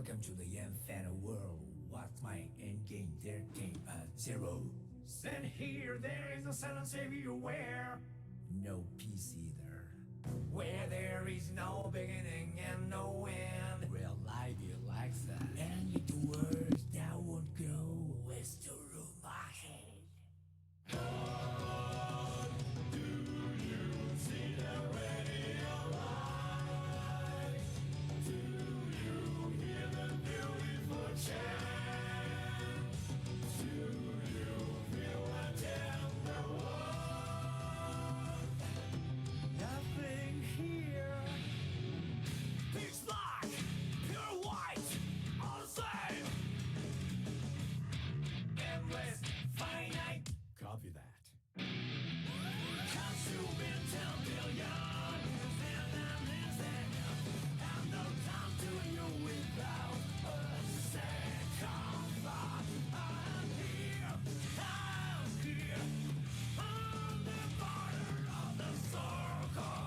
Welcome to the infinite world. What's my endgame? There came a zero. Stand here, there is no silence everywhere. No peace either. Where there is no beginning and no end. Real life you like that. And with the words that won't go. Where's the room my head? Do you see the radio light? Do you hear the beautiful chant? Do you feel a tender warmth? Nothing here. Pitch black, pure white, all the same. Endless, finite. Copy that. Consuming 10 billion. And no time to you without a second thought. I'm here. I'm the border of the circle.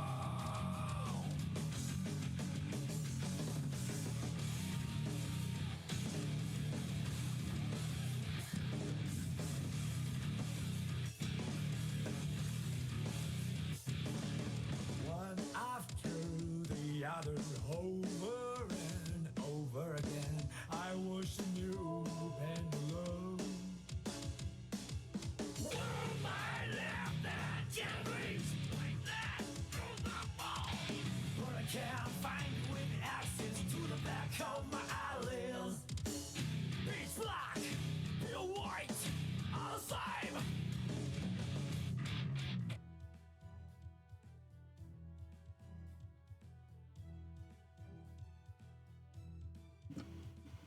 One after the other, over and over again, I was a new pendulum. Where I left that can't reach like that through the ball. But I can't find you with access to the back of my eyelids. Pitch black, pure white, all the same.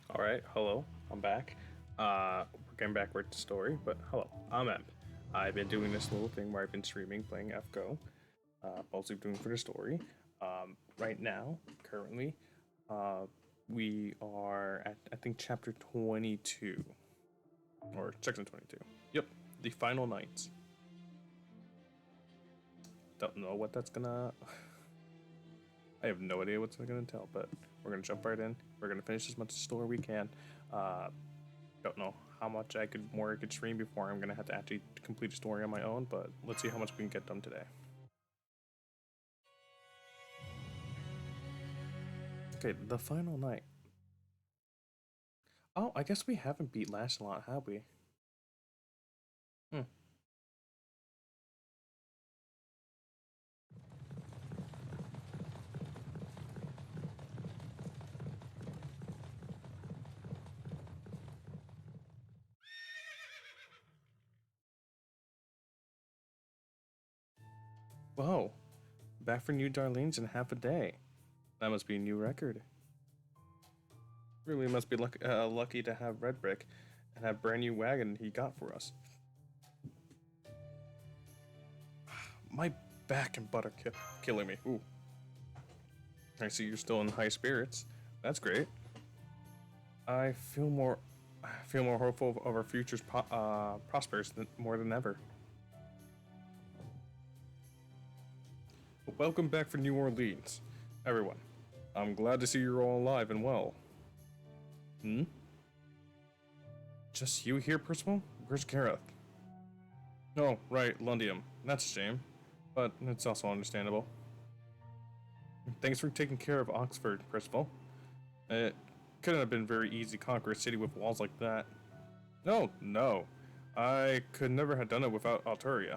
All right, hello, I'm back. We're getting back with the story, but hello, I'm Emp. I've been doing this little thing where I've been streaming, playing FGO, mostly doing for the story. Right now, currently, we are at, I think, chapter 22, or section 22. Yep, the final nights. Don't know what that's gonna... I have no idea what's gonna tell, but we're gonna jump right in. We're gonna finish as much story we can. Don't know how much I could stream before I'm gonna have to actually complete a story on my own, but let's see how much we can get done today. Okay, the final night. Oh, I guess we haven't beat Lancelot, have we? Whoa, back for New Darlene's in half a day. That must be a new record. Really must be lucky to have Red Brick and have brand new wagon he got for us. My back and butt are killing me. Ooh. I see you're still in high spirits. That's great. I feel more hopeful of our future's prosperous more than ever. Welcome back from New Orleans, everyone. I'm glad to see you're all alive and well. Hmm? Just you here, Percival? Where's Gareth? Oh, right, Lundium. That's a shame, but it's also understandable. Thanks for taking care of Oxford, Percival. It couldn't have been very easy to conquer a city with walls like that. No. I could never have done it without Alturia.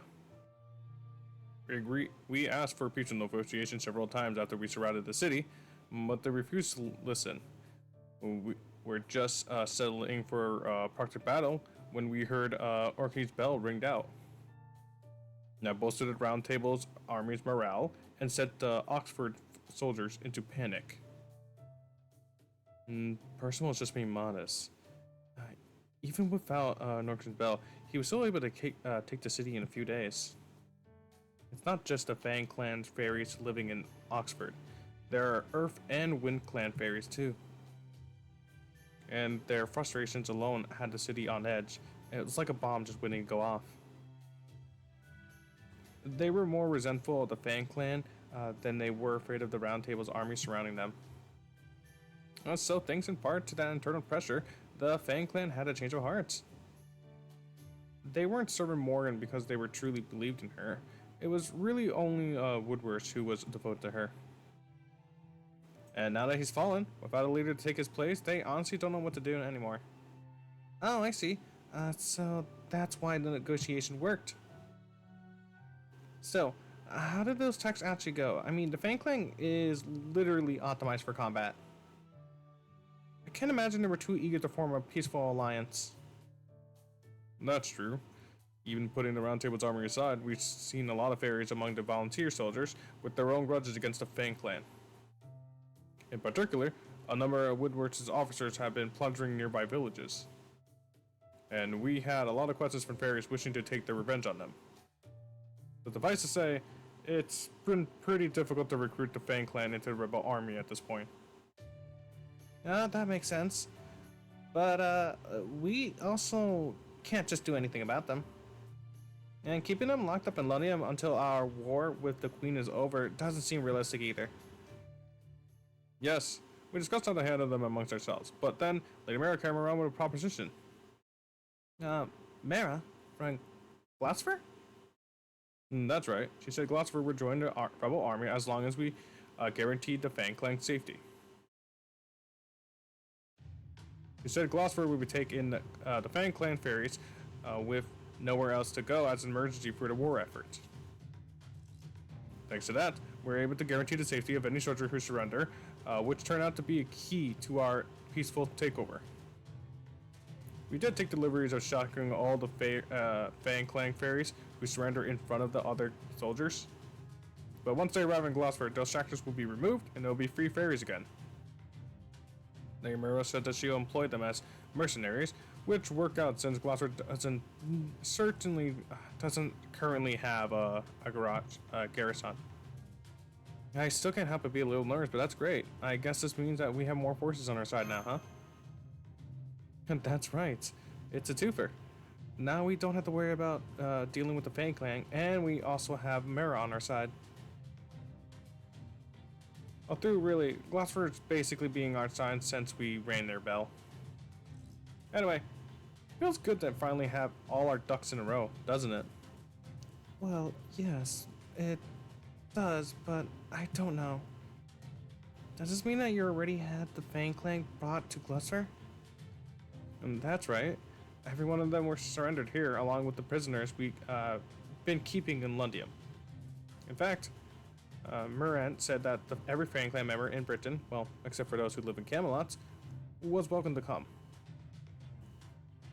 We asked for peace negotiations several times after we surrounded the city, but they refused to listen. We're just settling for proctor battle when we heard Orkney's bell ringed out. That boosted the Round Table's army's morale and set the Oxford soldiers into panic. Percival was just being modest. Even without Norton's bell, he was still able to take the city in a few days. It's not just the Fang clan fairies living in Oxford. There are Earth and Wind clan fairies too. And their frustrations alone had the city on edge. It was like a bomb just waiting to go off. They were more resentful of the Fang clan than they were afraid of the Round Table's army surrounding them. So thanks in part to that internal pressure, the Fang clan had a change of hearts. They weren't serving Morgan because they were truly believed in her. It was really only Woodward who was devoted to her. And now that he's fallen, without a leader to take his place, they honestly don't know what to do anymore. Oh, I see. So that's why the negotiation worked. So, how did those attacks actually go? I mean, the Fang Clan is literally optimized for combat. I can't imagine they were too eager to form a peaceful alliance. That's true. Even putting the Round Table's army aside, we've seen a lot of fairies among the volunteer soldiers with their own grudges against the Fang Clan. In particular, a number of Woodward's officers have been plundering nearby villages. And we had a lot of quests from fairies wishing to take their revenge on them. But suffice to say, it's been pretty difficult to recruit the Fang Clan into the rebel army at this point. That makes sense. But we also can't just do anything about them. And keeping them locked up in London until our war with the Queen is over doesn't seem realistic either. Yes, we discussed how to handle them amongst ourselves, but then Lady Mara came around with a proposition. Mara? From Glassford? That's right. She said Glassford would join the rebel army as long as we guaranteed the Fang Clan's safety. She said Glassford would be taking the Fang Clan ferries with nowhere else to go as an emergency for the war effort. Thanks to that, we're able to guarantee the safety of any soldier who surrender, which turned out to be a key to our peaceful takeover. We did take deliveries of shotgunning all the Fang Clan ferries who surrender in front of the other soldiers. But once they arrive in Glassford, those shackles will be removed and there will be free ferries again. Nagamura said that she'll employ them as mercenaries, which work out since Glassford doesn't currently have a garrison. I still can't help but be a little nervous, but that's great. I guess this means that we have more forces on our side now, huh? And that's right. It's a twofer. Now we don't have to worry about dealing with the Fang Clan, and we also have Mara on our side. Although really, Glassford's basically being our side since we rang their bell. Anyway, feels good to finally have all our ducks in a row, doesn't it? Well, yes, it does, but I don't know. Does this mean that you already had the Fang Clan brought to Glusser? And that's right. Every one of them were surrendered here, along with the prisoners we've been keeping in Lundium. In fact, Murant said that every Fang Clan member in Britain, well, except for those who live in Camelot, was welcome to come.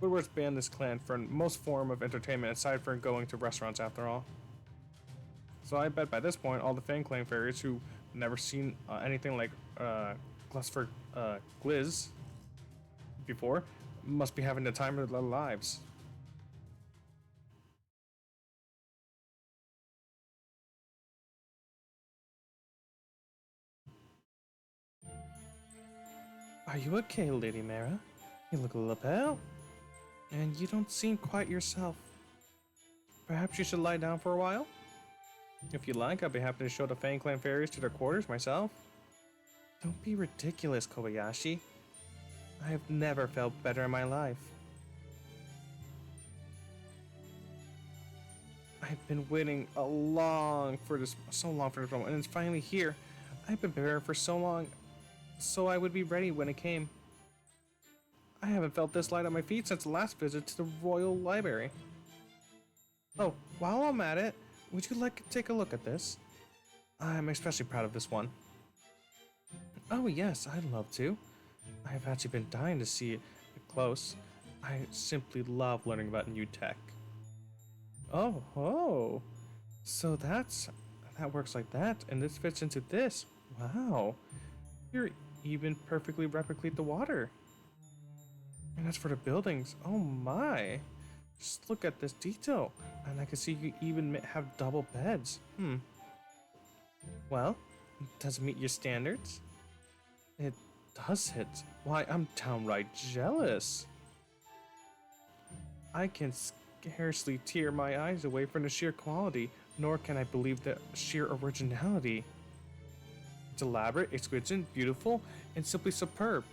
Woodward's banned this clan from most form of entertainment aside from going to restaurants after all. So I bet by this point all the Fang Clan fairies who never seen anything like Glassford Gliz before must be having the time of their lives. Are you okay, Lady Mara? You look a little pale. And you don't seem quite yourself. Perhaps you should lie down for a while? If you like, I'll be happy to show the Fang Clan fairies to their quarters myself. Don't be ridiculous, Kobayashi. I have never felt better in my life. I've been waiting so long for this moment, and it's finally here. I've been preparing for so long, so I would be ready when it came. I haven't felt this light on my feet since the last visit to the Royal Library. Oh, while I'm at it, would you like to take a look at this? I'm especially proud of this one. Oh yes, I'd love to. I've actually been dying to see it close. I simply love learning about new tech. Oh, so that works like that, and this fits into this. Wow, you're even perfectly replicate the water. And as for the buildings, oh my! Just look at this detail, and I can see you even have double beds. Well, does it meet your standards? It does it. Why, I'm downright jealous. I can scarcely tear my eyes away from the sheer quality, nor can I believe the sheer originality. It's elaborate, exquisite, beautiful, and simply superb.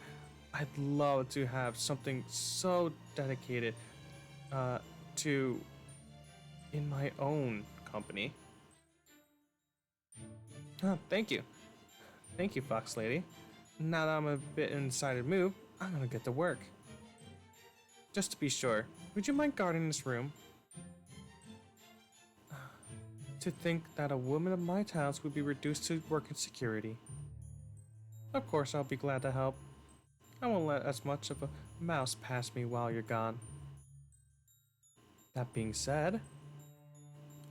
I'd love to have something so dedicated to in my own company. Oh, thank you. Thank you, Fox Lady. Now that I'm a bit in a decided mood, I'm gonna get to work. Just to be sure, would you mind guarding this room? To think that a woman of my talents would be reduced to work in security. Of course, I'll be glad to help. I won't let as much of a mouse pass me while you're gone. That being said,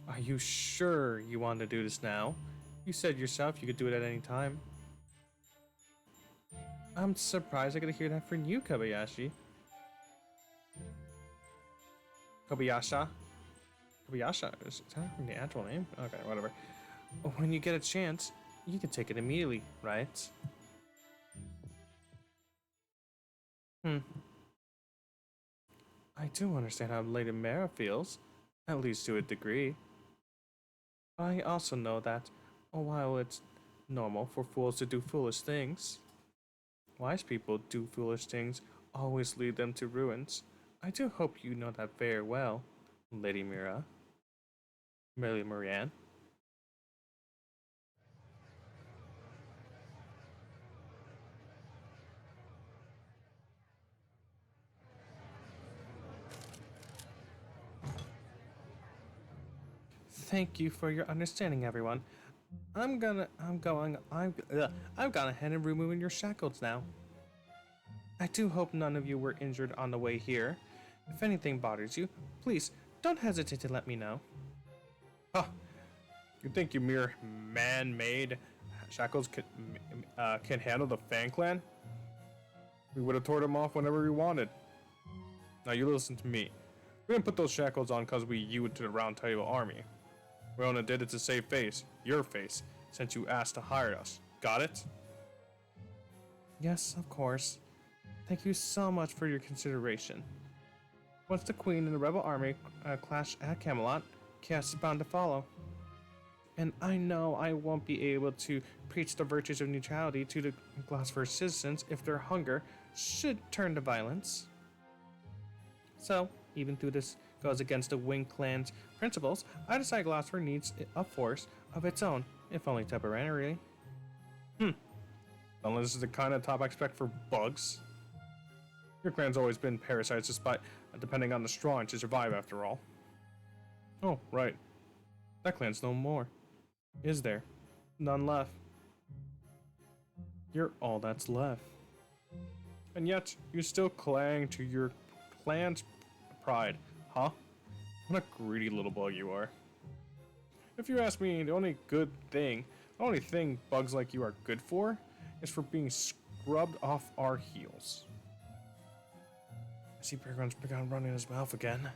are you sure you want to do this now? You said yourself you could do it at any time. I'm surprised I could hear that from you, Kobayashi. Kobayasha? Kobayasha? Is that the actual name? Okay, whatever. When you get a chance, you can take it immediately, right? I do understand how Lady Mara feels, at least to a degree. I also know that, while it's normal for fools to do foolish things, wise people do foolish things always lead them to ruins. I do hope you know that very well, Lady Mira. Lady Marianne. Thank you for your understanding, everyone. I'm gone ahead and removing your shackles now. I do hope none of you were injured on the way here. If anything bothers you, please don't hesitate to let me know. Huh. You think your mere man-made shackles can handle the Fan Clan? We would have tore them off whenever we wanted. Now you listen to me. We didn't put those shackles on because we yielded to the Round Table Army. We only did it to save face, your face, since you asked to hire us. Got it? Yes, of course. Thank you so much for your consideration. Once the Queen and the Rebel Army clash at Camelot, chaos is bound to follow. And I know I won't be able to preach the virtues of neutrality to the Glassford citizens if their hunger should turn to violence. So, even though this goes against the Wing Clan's principles, I decide Glassford needs a force of its own, if only temporarily. Unless this is the kind of top I expect for bugs. Your clan's always been parasites despite depending on the strong to survive after all. Oh, right. That clan's no more. Is there? None left. You're all that's left. And yet, you still cling to your clan's pride, huh? What a greedy little bug you are. If you ask me, the only thing bugs like you are good for is for being scrubbed off our heels. I see Peregrine's begun running his mouth again.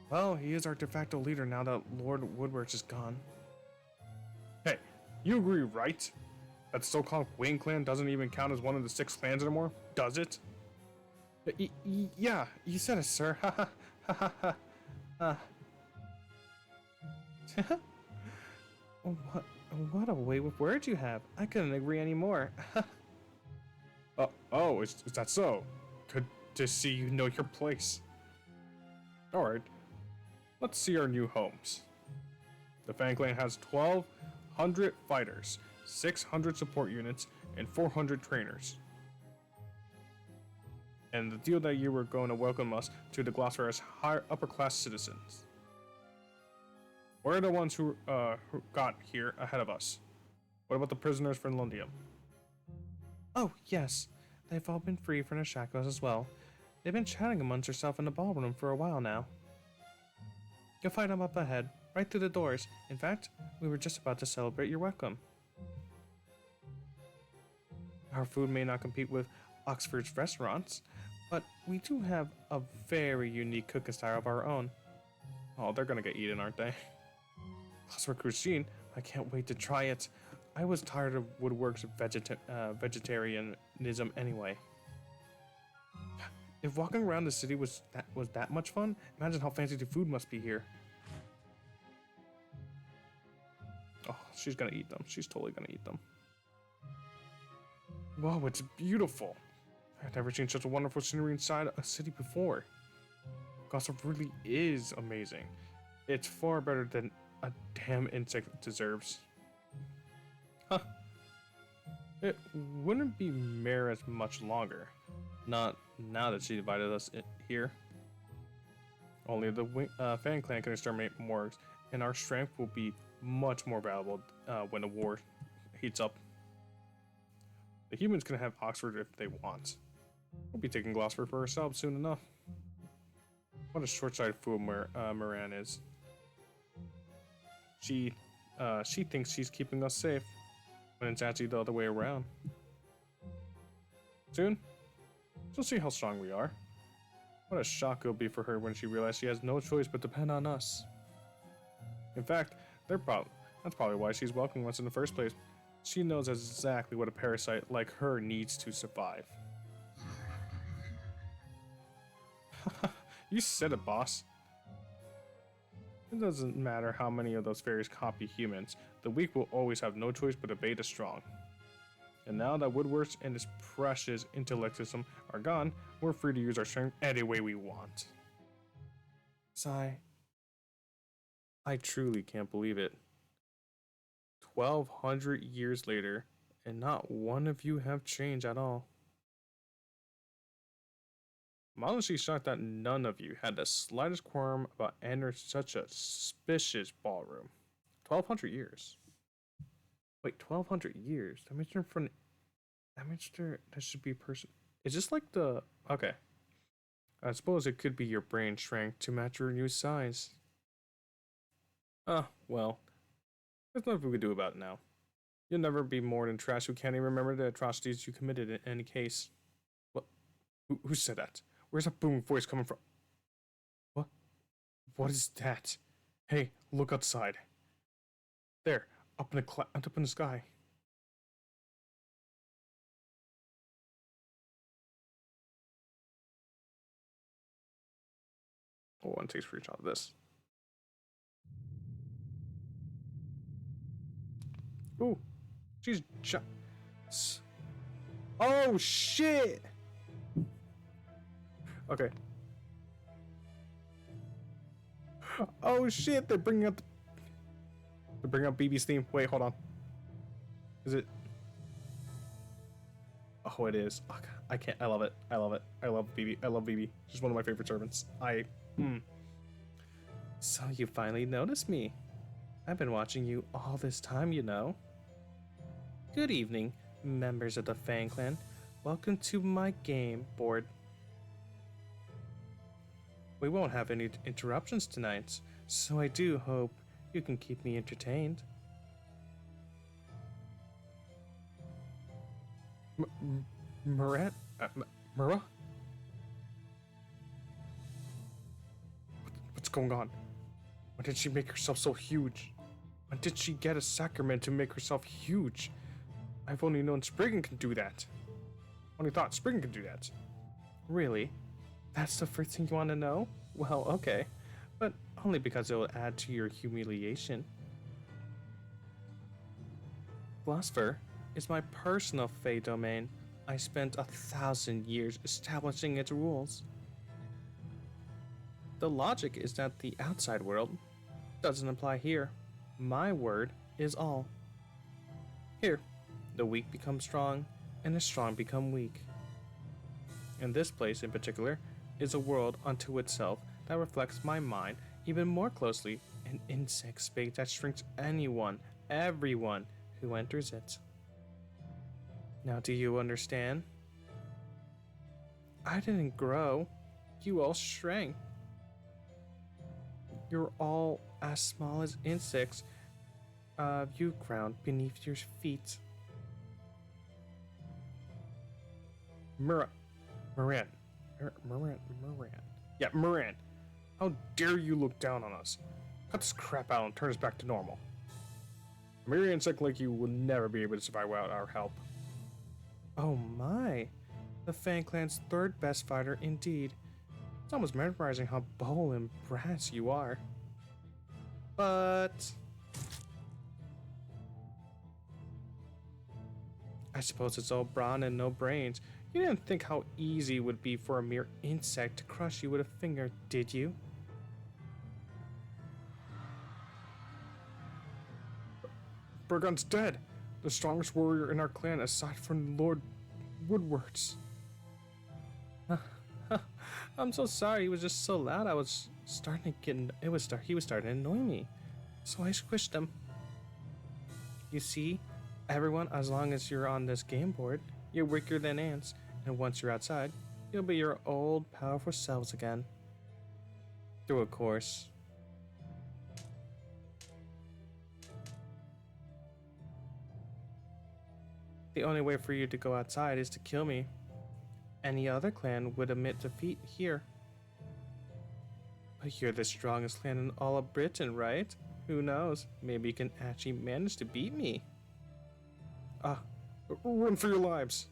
Well, he is our de facto leader now that Lord Woodward is gone. Hey, you agree, right? That the so-called Wayne clan doesn't even count as one of the 6 clans anymore, does it? Yeah, you said it, sir. Ha ha ha ha. What a way with words you have. I couldn't agree anymore. Is that so? Good to see you know your place. Alright, let's see our new homes. The Fang Clan has 1,200 fighters, 600 support units, and 400 trainers. And the deal that you were going to welcome us to the Glassfire as higher upper class citizens. We're the ones who got here ahead of us. What about the prisoners from Lundium? Oh, yes. They've all been free from their shackles as well. They've been chatting amongst themselves in the ballroom for a while now. You'll find them up ahead, right through the doors. In fact, we were just about to celebrate your welcome. Our food may not compete with Oxford's restaurants, but we do have a very unique cooking style of our own. Oh, they're gonna get eaten, aren't they? Glassware cuisine, I can't wait to try it. I was tired of Woodwork's vegetarianism anyway. If walking around the city was that much fun, imagine how fancy the food must be here. Oh, she's gonna eat them. She's totally gonna eat them. Wow, it's beautiful. I've never seen such a wonderful scenery inside a city before. Gossip really is amazing. It's far better than a damn insect deserves. Huh. It wouldn't be Mare as much longer. Not now that she invited us here. Only the Fan Clan can exterminate Morgs, and our strength will be much more valuable when the war heats up. The humans can have Oxford if they want. We'll be taking Gloucester for ourselves soon enough. What a short-sighted fool Moran is. She thinks she's keeping us safe, when it's actually the other way around. Soon, she'll see how strong we are. What a shock it'll be for her when she realizes she has no choice but depend on us. In fact, that's probably why she's welcoming us in the first place. She knows exactly what a parasite like her needs to survive. You said it, boss. It doesn't matter how many of those fairies copy humans, the weak will always have no choice but to obey the strong. And now that Woodworth and his precious intellectism are gone, we're free to use our strength any way we want. Sigh. I truly can't believe it. 1,200 years later, and not one of you have changed at all. I'm honestly shocked that none of you had the slightest qualm about entering such a suspicious ballroom. 1,200 years. Wait, 1,200 years? That means they're from. That means that should be a person. Is this like the. Okay. I suppose it could be your brain shrank to match your new size. Well. There's nothing we can do about it now. You'll never be more than trash who can't even remember the atrocities you committed in any case. What? Who said that? Where's that booming voice coming from? What? What is that? Hey, look outside. There, up in the sky. Oh, one takes a screenshot of this. Ooh, she's oh shit! Okay. Oh shit! They're bringing up BB's theme. Wait, hold on. Is it? Oh, it is. Oh, I can't. I love it. I love it. I love BB. I love BB. She's one of my favorite servants. So you finally noticed me. I've been watching you all this time, you know. Good evening, members of the Fan Clan. Welcome to my game board. We won't have any interruptions tonight, so I do hope you can keep me entertained. Murat? Mura? What's going on? When did she make herself so huge? When did she get a sacrament to make herself huge? I've only known Spriggan can do that. Only thought Spriggan could do that. Really? That's the first thing you want to know? Well, okay. But only because it will add to your humiliation. Gloucester is my personal Fey domain. I spent 1,000 years establishing its rules. The logic is that the outside world doesn't apply here. My word is all. Here, the weak become strong, and the strong become weak. And this place in particular is a world unto itself that reflects my mind even more closely, an insect space that shrinks anyone, everyone who enters it. Now do you understand? I didn't grow, you all shrank. You're all as small as insects, you ground beneath your feet. Moran. Yeah, Moran. How dare you look down on us? Cut this crap out and turn us back to normal. A mere insect like you will never be able to survive without our help. Oh my. The Fan Clan's third best fighter indeed. It's almost mesmerizing how bold and brass you are. But I suppose it's all brawn and no brains. You didn't think how easy it would be for a mere insect to crush you with a finger, did you? Burgon's dead! The strongest warrior in our clan aside from Lord Woodward's. I'm so sorry, he was just so loud I was starting to get he was starting to annoy me. So I squished him. You see, everyone, as long as you're on this game board, you're weaker than ants, and once you're outside, you'll be your old powerful selves again. Through a course. The only way for you to go outside is to kill me. Any other clan would admit defeat here. But you're the strongest clan in all of Britain, right? Who knows? Maybe you can actually manage to beat me. Run for your lives!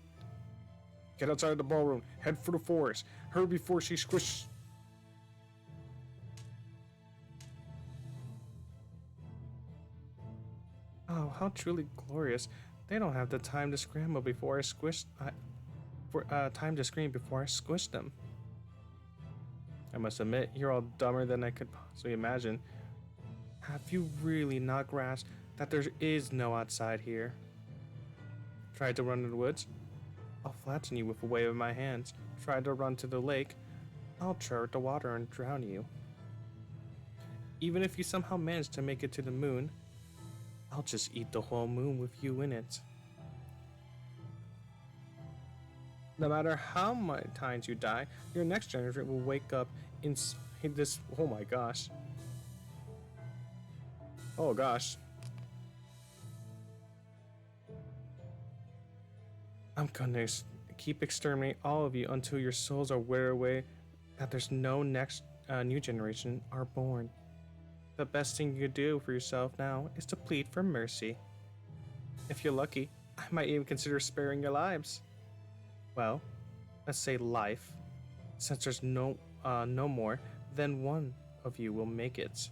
Get outside the ballroom. Head for the forest. Hurry before she squishes. Oh, how truly glorious! They don't have the time to scramble before I squish. Time to scream before I squish them. I must admit, you're all dumber than I could possibly imagine. Have you really not grasped that there is no outside here? Tried to run in the woods? I'll flatten you with a wave of my hands. Try to run to the lake? I'll chart the water and drown you. Even if you somehow manage to make it to the moon, I'll just eat the whole moon with you in it. No matter how many times you die, your next generation will wake up in this. Oh my gosh. Oh gosh. I'm gonna keep exterminating all of you until your souls are withered away, that there's no next new generation are born. The best thing you could do for yourself now is to plead for mercy. If you're lucky, I might even consider sparing your lives. Well, let's say life, since there's no more, then one of you will make it.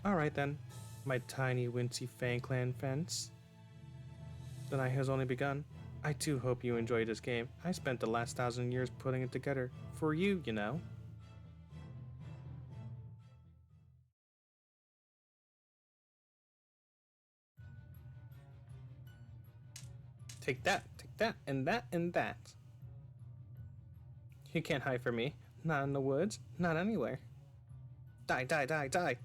Alright then, my tiny wincy Fang Clan friends. The night has only begun. I too hope you enjoyed this game. I spent the last 1,000 years putting it together. For you, you know. Take that, and that, and that. You can't hide from me. Not in the woods, not anywhere. Die, die, die, die.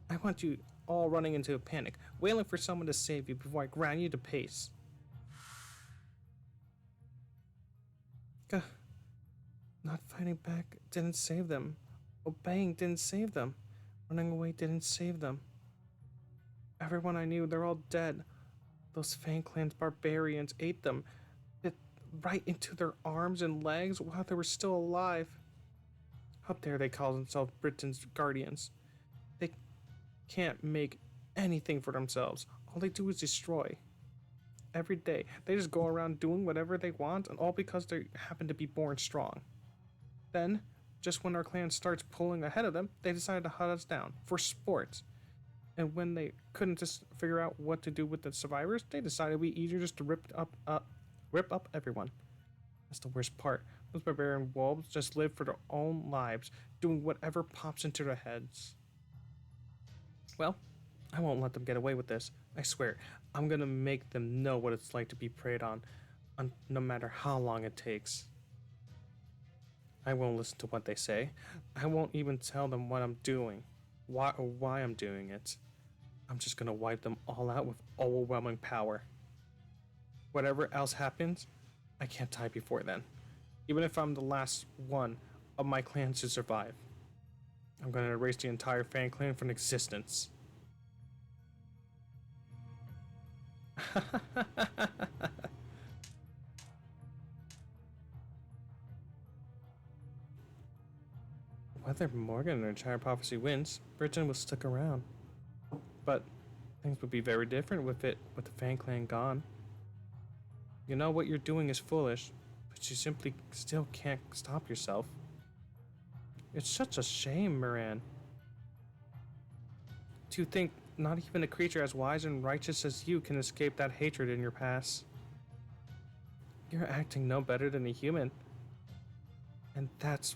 I want you all running into a panic, wailing for someone to save you before I ground you to paste. Gah. Not fighting back didn't save them. Obeying didn't save them. Running away didn't save them. Everyone I knew, they're all dead. Those Fang Clan's barbarians ate them, bit right into their arms and legs while they were still alive. How dare they call themselves Britain's guardians? They can't make anything for themselves. All they do is destroy. Every day, they just go around doing whatever they want, and all because they happen to be born strong. Then, just when our clan starts pulling ahead of them, they decide to hunt us down for sport. And when they couldn't just figure out what to do with the survivors, they decided we easier just to rip up everyone. That's the worst part. Those barbarian wolves just live for their own lives, doing whatever pops into their heads. Well, I won't let them get away with this. I swear, I'm gonna make them know what it's like to be preyed on no matter how long it takes. I won't listen to what they say. I won't even tell them what I'm doing, why I'm doing it. I'm just gonna wipe them all out with overwhelming power. Whatever else happens, I can't die before then. Even if I'm the last one of my clan to survive. I'm gonna erase the entire Fang Clan from existence. Whether Morgan or Entire Prophecy wins, Britain will stick around. But things would be very different with the Fang Clan gone. You know what you're doing is foolish, but you simply still can't stop yourself. It's such a shame, Moran. To think not even a creature as wise and righteous as you can escape that hatred in your past. You're acting no better than a human. And that's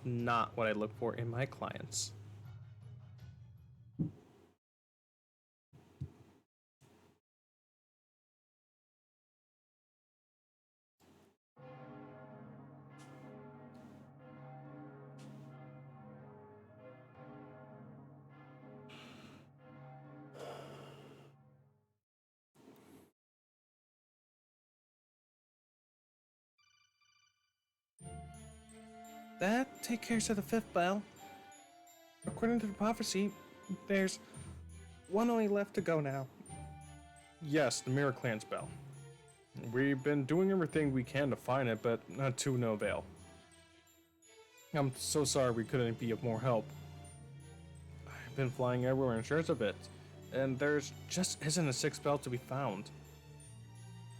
not what I look for in my clients. That takes care of the fifth bell. According to the prophecy, there's one only left to go now. Yes, the Mirror Clan's bell. We've been doing everything we can to find it, but not to no avail. I'm so sorry we couldn't be of more help. I've been flying everywhere in search of it, and there's just isn't a sixth bell to be found.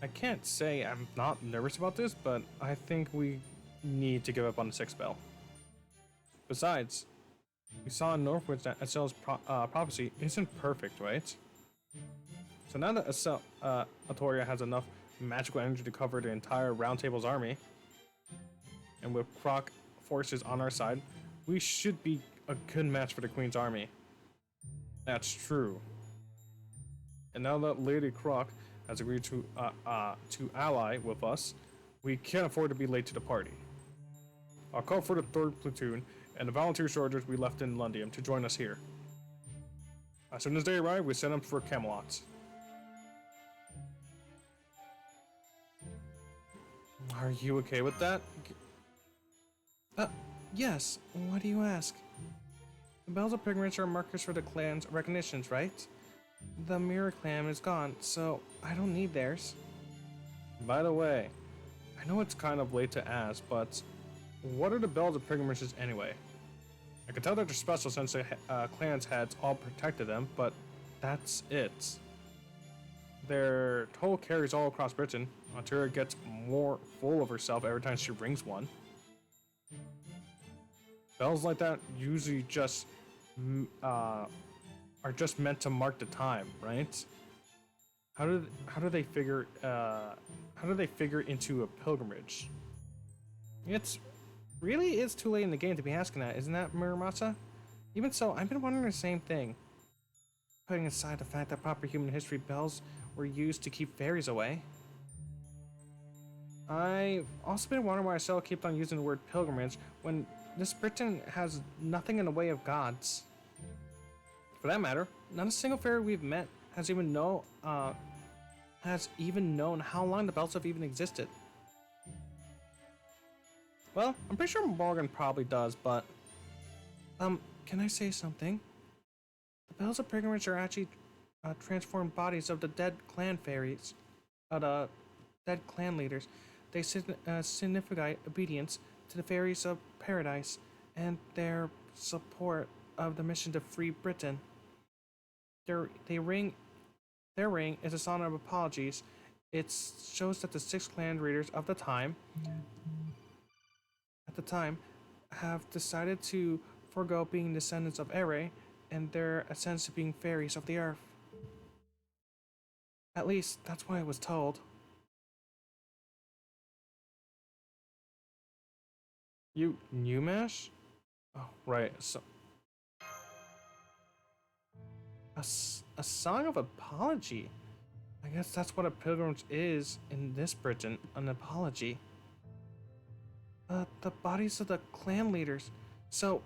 I can't say I'm not nervous about this, but I think we need to give up on the sixth bell. Besides, we saw in Northwoods that Esel's prophecy isn't perfect, right? So now that Atoria has enough magical energy to cover the entire Round Table's army, and with Croc forces on our side, we should be a good match for the Queen's army. That's true. And now that Lady Croc has agreed to ally with us, we can't afford to be late to the party. I'll call for the 3rd platoon and the volunteer soldiers we left in Lundium to join us here. As soon as they arrive, we send them for Camelot. Are you okay with that? Yes. Why do you ask? The bells of pilgrimage are markers for the clan's recognitions, right? The Mirror Clan is gone, so I don't need theirs. By the way, I know it's kind of late to ask, but what are the bells of pilgrimages anyway? I can tell that they're special since the clan's heads all protected them, but that's it. Their toll carries all across Britain. Ontario gets more full of herself every time she rings one. Bells like that usually just are just meant to mark the time, right? How do they figure into a pilgrimage? It's too late in the game to be asking that, isn't that, Muramasa? Even so, I've been wondering the same thing. Putting aside the fact that proper human history, bells were used to keep fairies away. I've also been wondering why Estelle kept on using the word pilgrimage when this Britain has nothing in the way of gods. For that matter, not a single fairy we've met has even known how long the bells have even existed. Well, I'm pretty sure Morgan probably does, but can I say something? The bells of pilgrimage are actually transformed bodies of the dead clan fairies, the dead clan leaders. They signify obedience to the fairies of paradise and their support of the mission to free Britain. Their ring is a song of apologies. It shows that the 6 clan leaders of the time, have decided to forego being descendants of Ere and their ascents to being fairies of the earth. At least, that's what I was told. You knew Mash? Oh, right. So, a song of apology. I guess that's what a pilgrimage is in this Britain, an apology. The bodies of the clan leaders. So,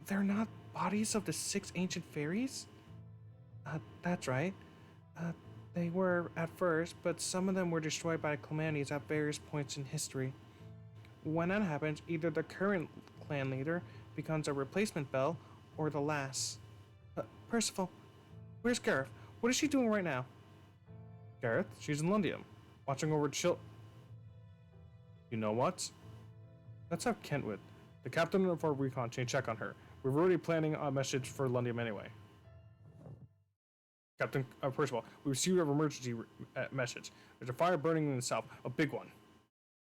they're not bodies of the 6 ancient fairies? That's right. They were at first, but some of them were destroyed by calamities at various points in history. When that happens, either the current clan leader becomes a replacement bell, or the last. Percival, where's Gareth? What is she doing right now? Gareth? She's in Lundium, watching over You know what? Let's have Kentwood, the captain of our recon team, check on her. We're already planning a message for Lundium anyway. Captain Percival, we received an emergency message. There's a fire burning in the south, a big one.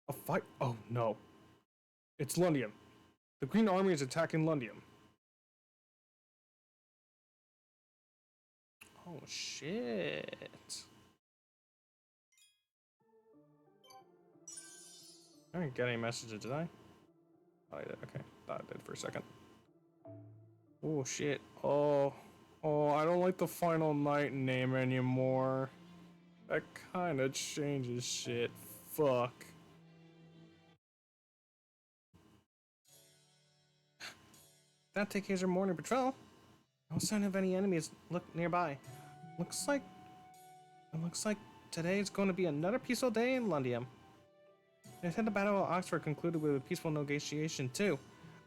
A fight? Oh no. It's Lundium. The Green Army is attacking Lundium. Oh shit. I didn't get any messages, did I? Oh, I did. Okay, thought I did for a second. Oh shit. Oh, I don't like the Final Night name anymore. That kind of changes shit. Fuck. That take care of morning patrol. No sign of any enemies look nearby. Looks like today is going to be another peaceful day in Lundium. They said the Battle of Oxford concluded with a peaceful negotiation too.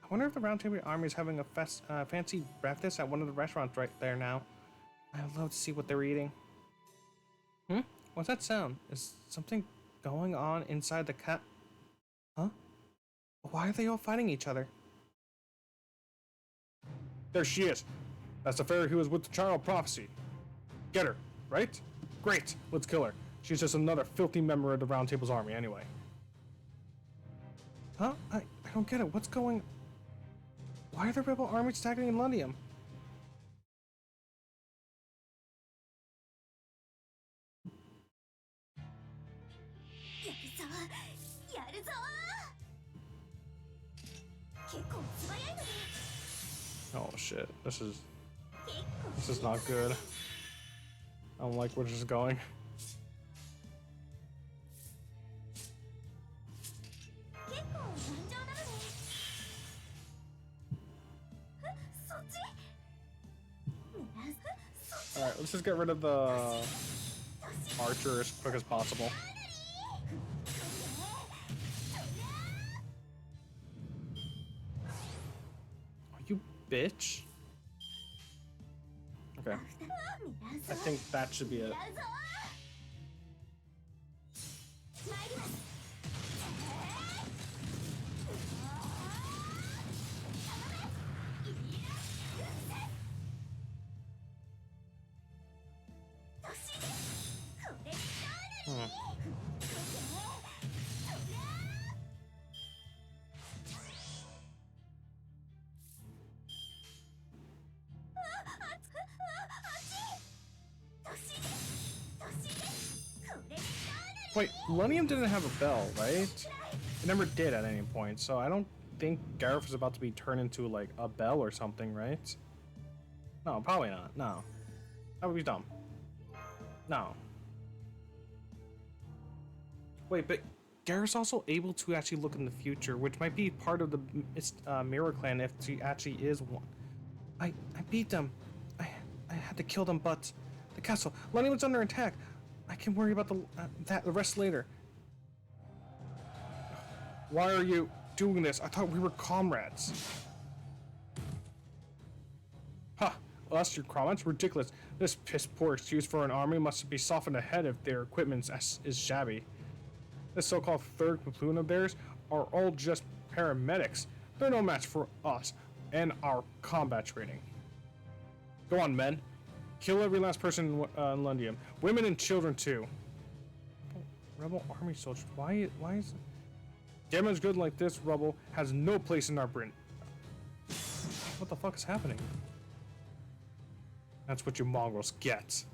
I wonder if the Round Table Army is having a fancy breakfast at one of the restaurants right there now. I'd love to see what they're eating. What's that sound? Is something going on inside the cat? Huh? Why are they all fighting each other? There she is. That's the fairy who was with the child of prophecy. Get her, right? Great, let's kill her. She's just another filthy member of the Round Table's army anyway. Huh? I don't get it. What's going... Why are the rebel armies attacking in Lundium? Oh shit, this is not good. I don't like where this is going. Alright, let's just get rid of the archer as quick as possible. You bitch. Okay. I think that should be it. Wait, Lundium didn't have a bell, right? It never did at any point, so I don't think Gareth is about to be turned into, like, a bell or something, right? No, probably not. No. That would be dumb. No. Wait, but Gareth's also able to actually look in the future, which might be part of the Mirror Clan if she actually is one. I beat them. I had to kill them, but the castle. Lundium was under attack. I can worry about the rest later. Why are you doing this? I thought we were comrades. Ha! Us, your comments? Ridiculous. This piss-poor excuse for an army must be softened ahead if their equipment is shabby. This so-called third platoon of theirs are all just paramedics. They're no match for us and our combat training. Go on, men. Kill every last person in Lundium. Women and children, too. Rebel army soldiers. Why is... Damage good like this rubble has no place in our Britain. What the fuck is happening? That's what you mongrels get.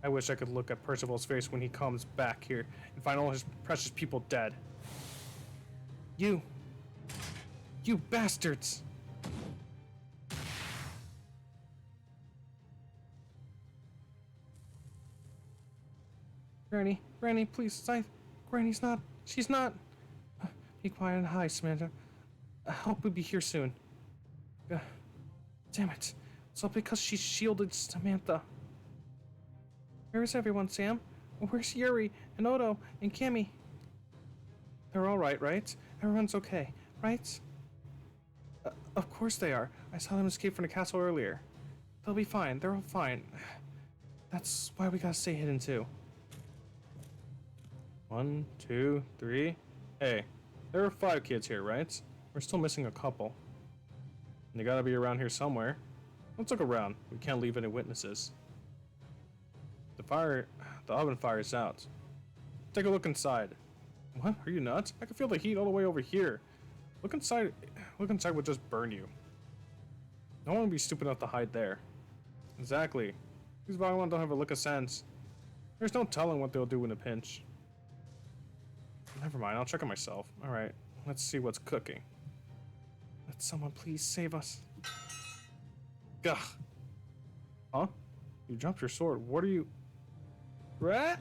I wish I could look at Percival's face when he comes back here and find all his precious people dead. You bastards! Granny, please, Granny's not, she's not. Be quiet and hide, Samantha. I hope we'll be here soon. Damn it. It's all because she shielded Samantha. Where is everyone, Sam? Where's Yuri, and Odo, and Cammy? They're alright, right? Everyone's okay, right? Of course they are. I saw them escape from the castle earlier. They'll be fine. They're all fine. That's why we gotta stay hidden, too. 1, 2, 3. Hey, there are 5 kids here, right? We're still missing a couple. And they gotta be around here somewhere. Let's look around. We can't leave any witnesses. The oven fire is out. Take a look inside. What? Are you nuts? I can feel the heat all the way over here. Look inside would just burn you. No one would be stupid enough to hide there. Exactly. These vagabonds don't have a lick of sense. There's no telling what they'll do in a pinch. Never mind, I'll check on myself. Alright, let's see what's cooking. Let someone please save us. Gah! Huh? You dropped your sword. What are you... Rat?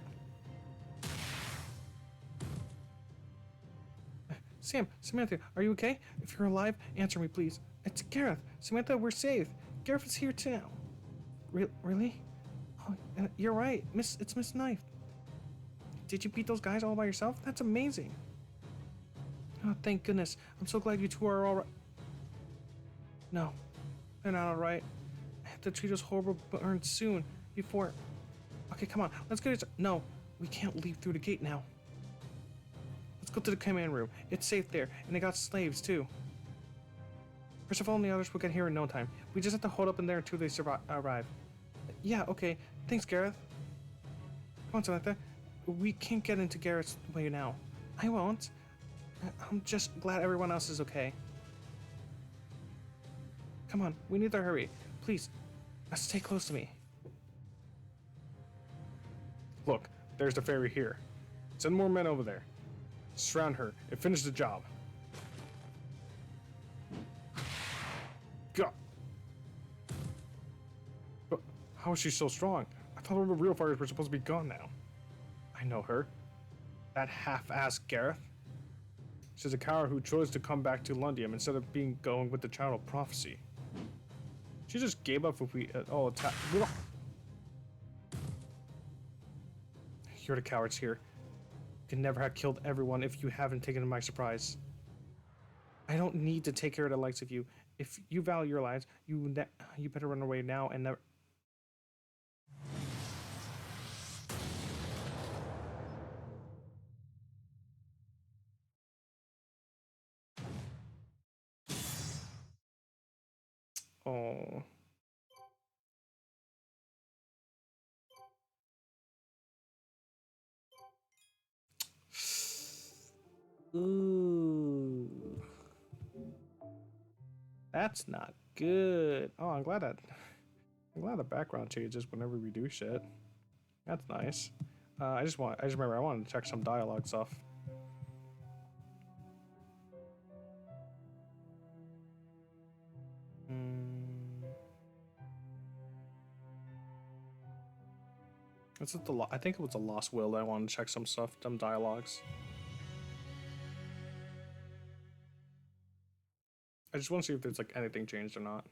Sam, Samantha, are you okay? If you're alive, answer me, please. It's Gareth. Samantha, we're safe. Gareth is here too. Really? Oh, you're right. It's Miss Knife. Did you beat those guys all by yourself? That's amazing. Oh, thank goodness. I'm so glad you two are all right. No, they're not all right. I have to treat us horrible burn soon before... Okay, come on. Let's get it. No, we can't leave through the gate now. Let's go to the command room. It's safe there, and they got slaves too. Percival and the others will get here in no time. We just have to hold up in there until they arrive. Yeah, okay. Thanks, Gareth. Come on, Samantha. We can't get into Gareth's way now. I won't. I'm just glad everyone else is okay. Come on, we need to hurry. Please, stay close to me. Look, there's the fairy here. Send more men over there. Surround her and finish the job. God. But how is she so strong? I thought all the real fighters were supposed to be gone now. I know her. That half-assed Gareth. She's a coward who chose to come back to Lundium instead of going with the Child of Prophecy. She just gave up if we all attack. You're the cowards here. You can never have killed everyone if you haven't taken them by surprise. I don't need to take care of the likes of you. If you value your lives, you better run away now and never. Oh. Ooh. That's not good. Oh, I'm glad the background changes whenever we do shit. That's nice. I just remember I wanted to check some dialogue stuff. Is it I think it was a Lost Will that I wanted to check some stuff, some dialogues. I just want to see if there's like anything changed or not.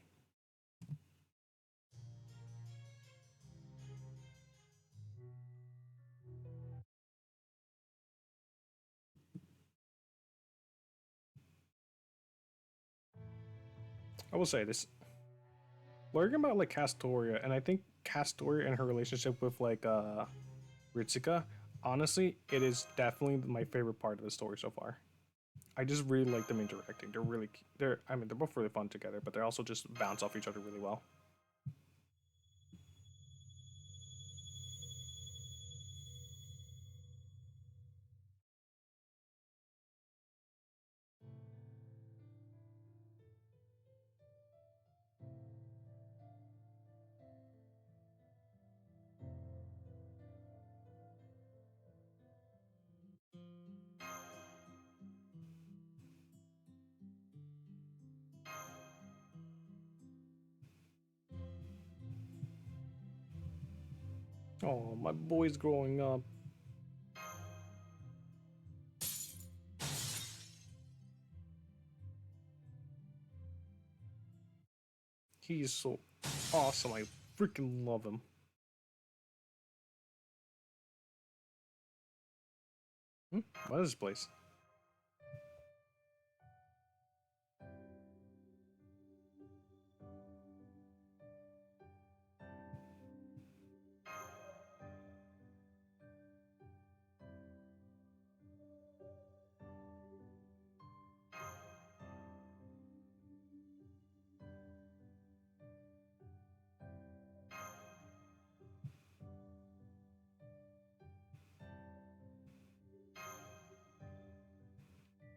I will say this. Learning about like Castoria, and I think Castoria and her relationship with like Ritsuka, honestly, it is definitely my favorite part of the story so far. I just really like them interacting. They're both really fun together, but they also just bounce off each other really well. Oh, my boy's growing up. He's so awesome. I freaking love him. What is this place?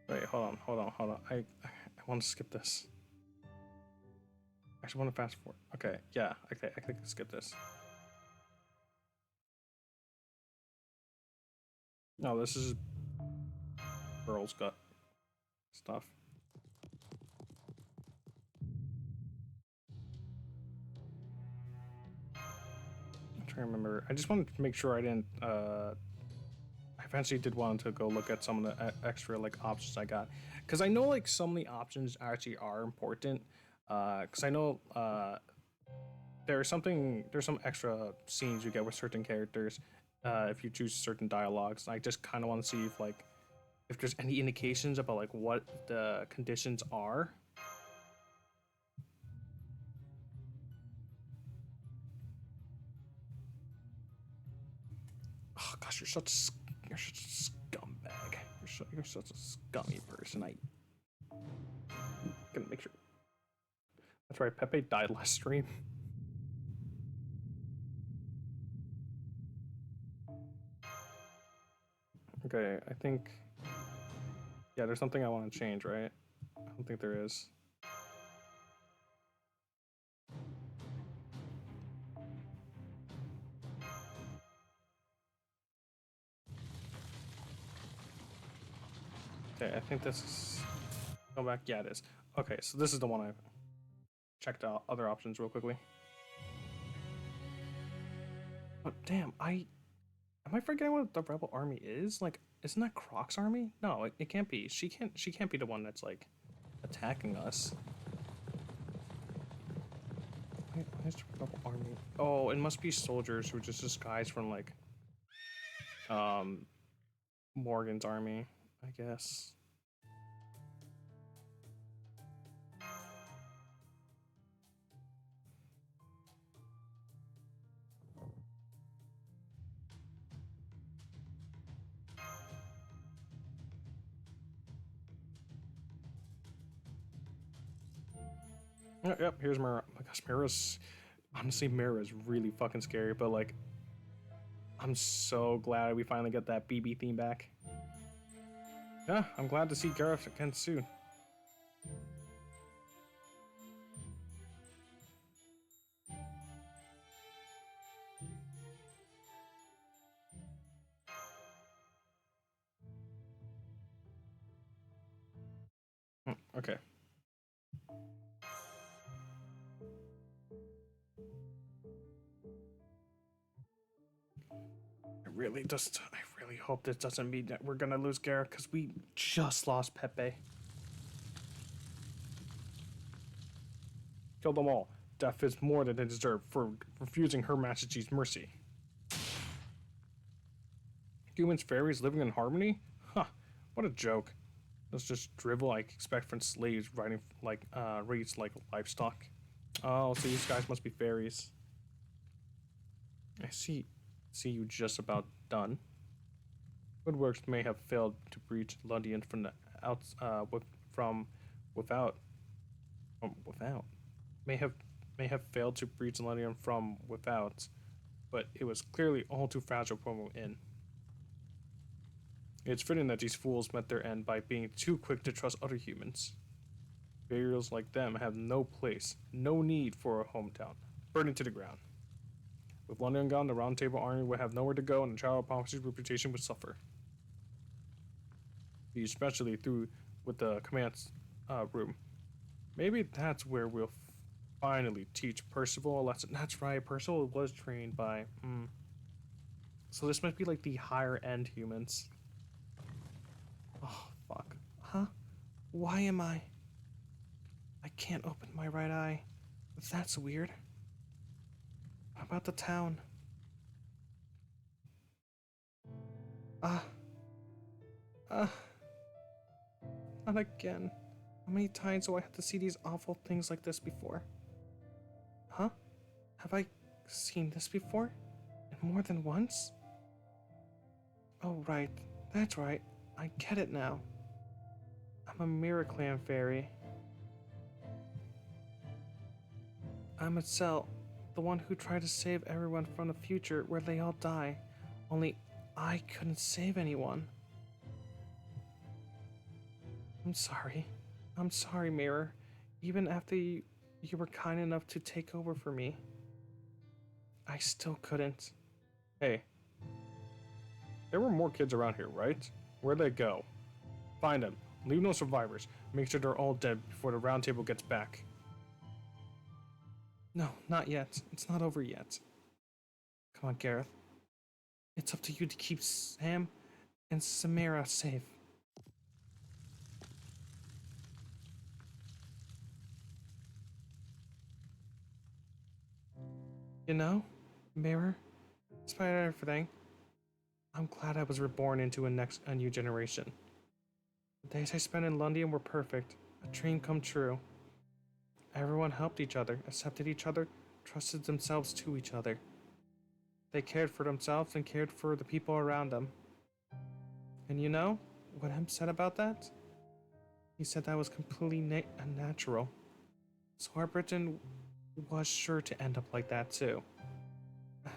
Wait, hold on. I want to skip this. I just want to fast forward. Okay, yeah, okay, I can skip this. No, this is Girl's Gut stuff. I'm trying to remember. I just wanted to make sure I didn't. I eventually did want to go look at some of the extra like options I got, because I know like some of the options actually are important. Because I know there's some extra scenes you get with certain characters if you choose certain dialogues. I just kind of want to see if there's any indications about like what the conditions are. Oh gosh, you're such a scumbag. You're such a scummy person. I gonna make sure. That's right. Pepe died last stream. Okay, I think. Yeah, there's something I want to change, right? I don't think there is. Okay, I think this is. Go back. Yeah, it is. Okay, so this is the one I checked out other options real quickly. But damn, am I forgetting what the rebel army is? Like, isn't that Croc's army? No, it can't be. She can't be the one that's like attacking us. Where's the rebel army? Oh, it must be soldiers who are just disguised from like Morgan's army, I guess. Yep, here's Mira. Oh my gosh, Mira is really fucking scary, but like, I'm so glad we finally get that BB theme back. Yeah, I'm glad to see Gareth again soon. Okay. I really hope this doesn't mean that we're gonna lose Gareth, because we just lost Pepe. Kill them all. Death is more than they deserve for refusing Her Majesty's mercy. Humans, fairies living in harmony? Huh, what a joke. That's just drivel I expect from slaves riding like raised like livestock. Oh, so these guys must be fairies. I see you just about done. Good works may have failed to breach London from the from without without may have failed to breach London from without, but it was clearly all too fragile from within. It's fitting that these fools met their end by being too quick to trust other humans. Burials like them have no place, no need for a hometown. Burning to the ground. With London gone, the Round Table Army would have nowhere to go, and the Child of Prophecy's reputation would suffer. Especially through with the command room. Maybe that's where we'll finally teach Percival a lesson. That's right, Percival was trained by. So this might be like the higher end humans. Oh fuck. Huh? Why am I can't open my right eye. That's weird. How about the town? Not again. How many times do I have to see these awful things like this before? Huh? Have I seen this before? And more than once? Oh, right. That's right. I get it now. I'm a Mirror Clan fairy. I'm Itzel, the one who tried to save everyone from the future where they all die. Only I couldn't save anyone. I'm sorry. I'm sorry, Mirror. Even after you were kind enough to take over for me, I still couldn't. Hey. There were more kids around here, right? Where'd they go? Find them. Leave no survivors. Make sure they're all dead before the round table gets back. No, not yet. It's not over yet. Come on, Gareth. It's up to you to keep Sam and Samira safe. You know, Mirror, despite everything, I'm glad I was reborn into a new generation. The days I spent in London were perfect, a dream come true. Everyone helped each other, accepted each other, trusted themselves to each other. They cared for themselves and cared for the people around them. And you know what Em said about that? He said that was completely unnatural. So our Britain was sure to end up like that too.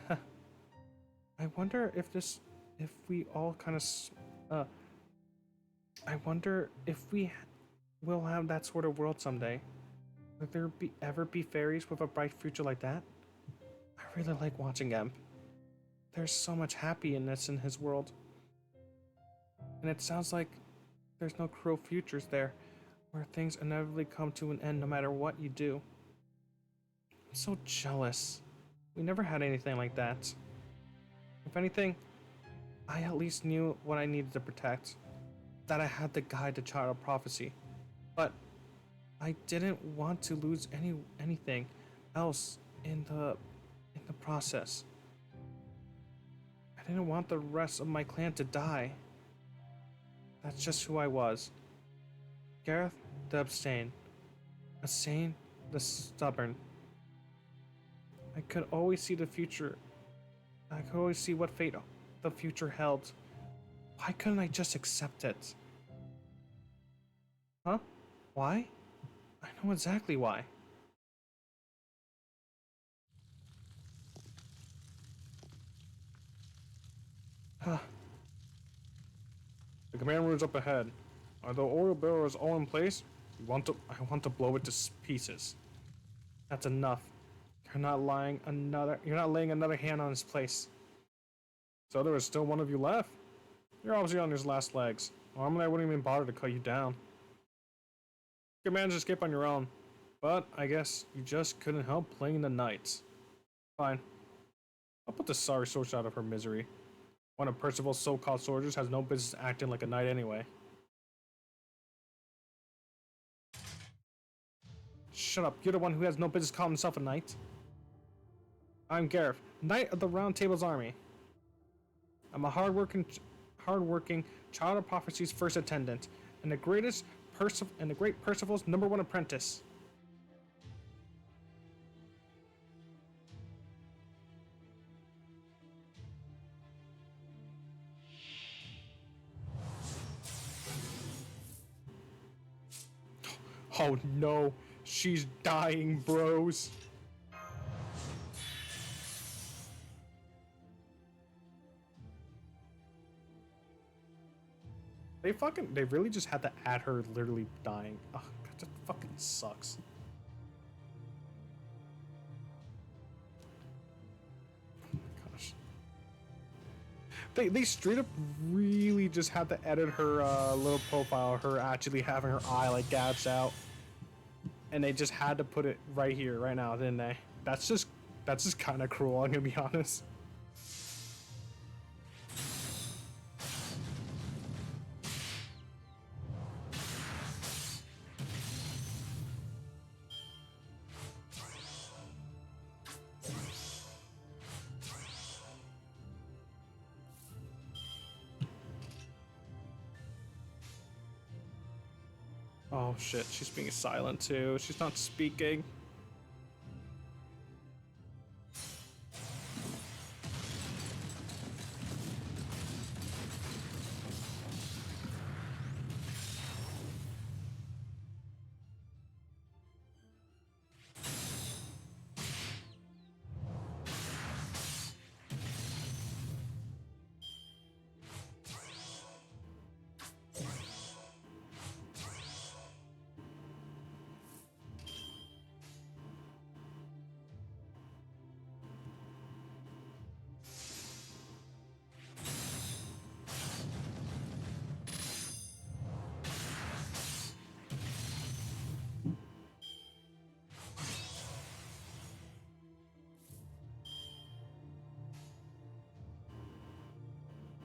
I wonder if we all kind of, I wonder if we will have that sort of world someday. Will there ever be fairies with a bright future like that? I really like watching Emp. There's so much happiness in his world. And it sounds like there's no cruel futures there, where things inevitably come to an end no matter what you do. I'm so jealous. We never had anything like that. If anything, I at least knew what I needed to protect. That I had the guide to Child of Prophecy. But I didn't want to lose anything else in the process. I didn't want the rest of my clan to die. That's just who I was. Gareth the Abstain. Abstain the Stubborn. I could always see the future. I could always see what fate the future held. Why couldn't I just accept it? Huh? Why? I know exactly why. Huh. The command room is up ahead. Are the oil barrels all in place? I want to blow it to pieces. That's enough. You're not laying another hand on his place. So there is still one of you left? You're obviously on your last legs. Normally I wouldn't even bother to cut you down. You could manage to escape on your own. But I guess you just couldn't help playing the knights. Fine. I'll put the sorry soldier out of her misery. One of Percival's so-called soldiers has no business acting like a knight anyway. Shut up, you're the one who has no business calling himself a knight. I'm Gareth, Knight of the Round Table's army. I'm a hardworking Child of Prophecy's first attendant, and the great Percival's #1 apprentice. Oh no, she's dying, bros. They really just had to add her literally dying. Oh, God, that fucking sucks. Oh my gosh. They straight up really just had to edit her little profile, her actually having her eye like gouged out. And they just had to put it right here, right now, didn't they? That's just kind of cruel, I'm gonna be honest. Oh shit, she's being silent too. She's not speaking.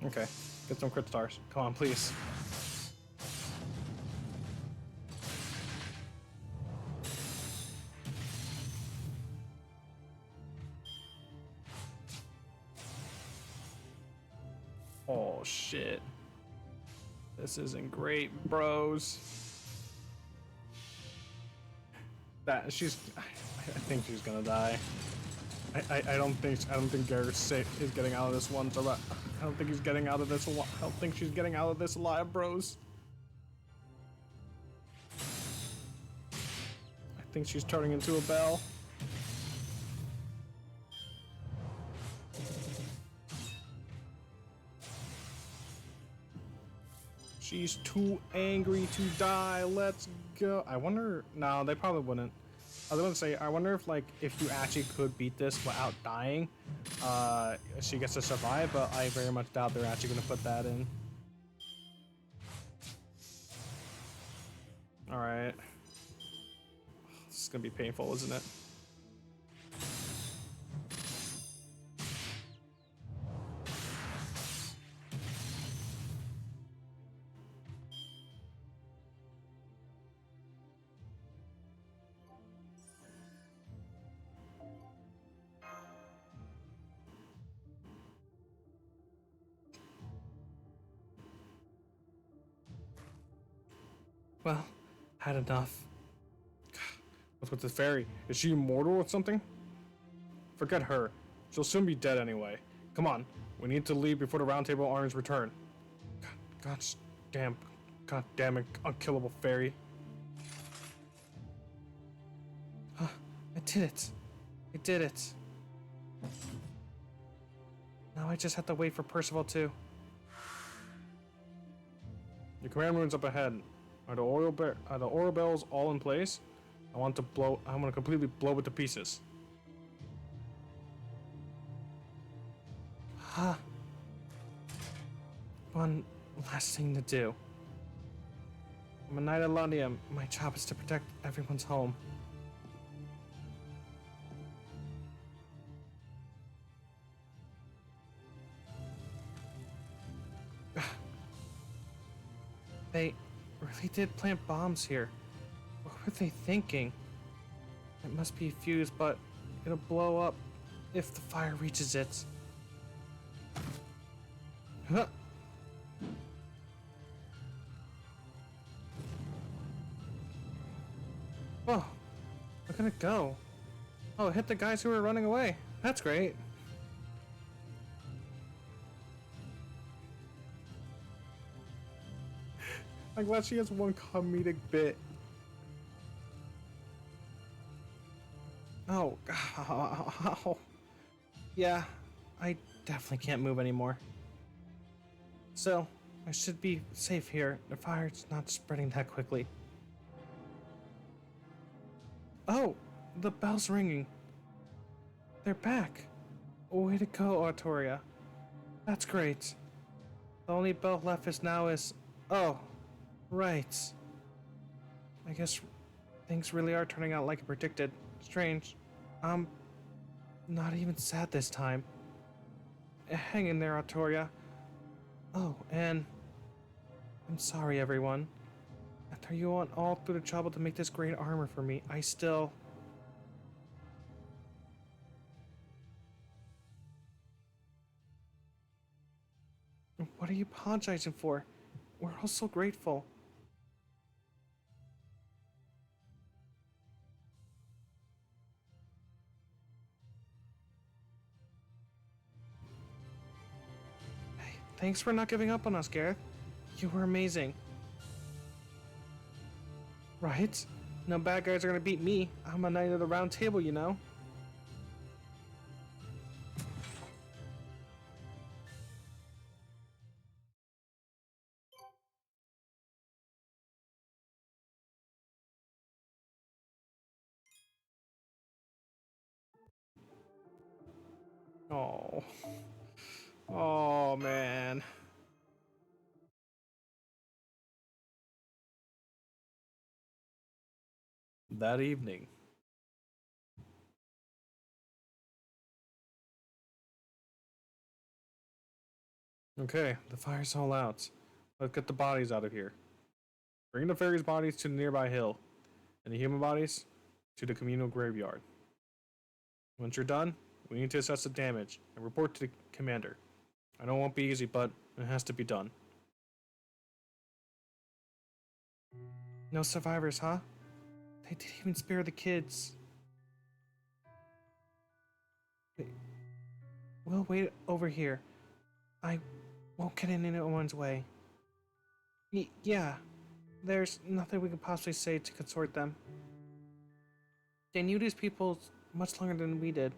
Okay, get some crit stars. Come on, please. Oh shit. This isn't great, bros. I think she's gonna die. I don't think Garrett's is getting out of this one. So I don't think he's getting out of this. I don't think she's getting out of this alive, bros. I think she's turning into a bell. She's too angry to die. Let's go. I wonder. No, they probably wouldn't. I was gonna say, I wonder if if you actually could beat this without dying, she gets to survive. But I very much doubt they're actually gonna put that in. All right. This is gonna be painful, isn't it? Well, had enough. What's with this fairy? Is she immortal or something? Forget her. She'll soon be dead anyway. Come on, we need to leave before the Round Table armies return. God damn it, unkillable fairy. I did it. I did it. Now I just have to wait for Percival too. Your command room's up ahead. Are the oil bells all in place? I want to completely blow it to pieces. One last thing to do. I'm a knight of London. My job is to protect everyone's home. They really did plant bombs here. What were they thinking? It must be a fuse, but it'll blow up if the fire reaches it. Huh. Oh, look at it go. Oh, it hit the guys who were running away. That's great. I'm glad she has one comedic bit. Oh, yeah, I definitely can't move anymore. So, I should be safe here. The fire's not spreading that quickly. Oh, the bell's ringing. They're back. Way to go, Artoria. That's great. The only bell left is oh, right. I guess things really are turning out like I predicted. Strange. I'm not even sad this time. Hang in there, Artoria. Oh, and I'm sorry, everyone. After you went all through the trouble to make this great armor for me, I still... What are you apologizing for? We're all so grateful. Hey, thanks for not giving up on us, Gareth. You were amazing. Right? No bad guys are gonna beat me. I'm a knight of the round table, you know? Oh. Oh, man. That evening. Okay, the fire's all out. Let's get the bodies out of here. Bring the fairies' bodies to the nearby hill, and the human bodies to the communal graveyard. Once you're done, we need to assess the damage and report to the commander. I know it won't be easy, but it has to be done. No survivors, huh? They didn't even spare the kids. We'll wait over here. I won't get in anyone's way. Yeah, there's nothing we could possibly say to consort them. They knew these people much longer than we did,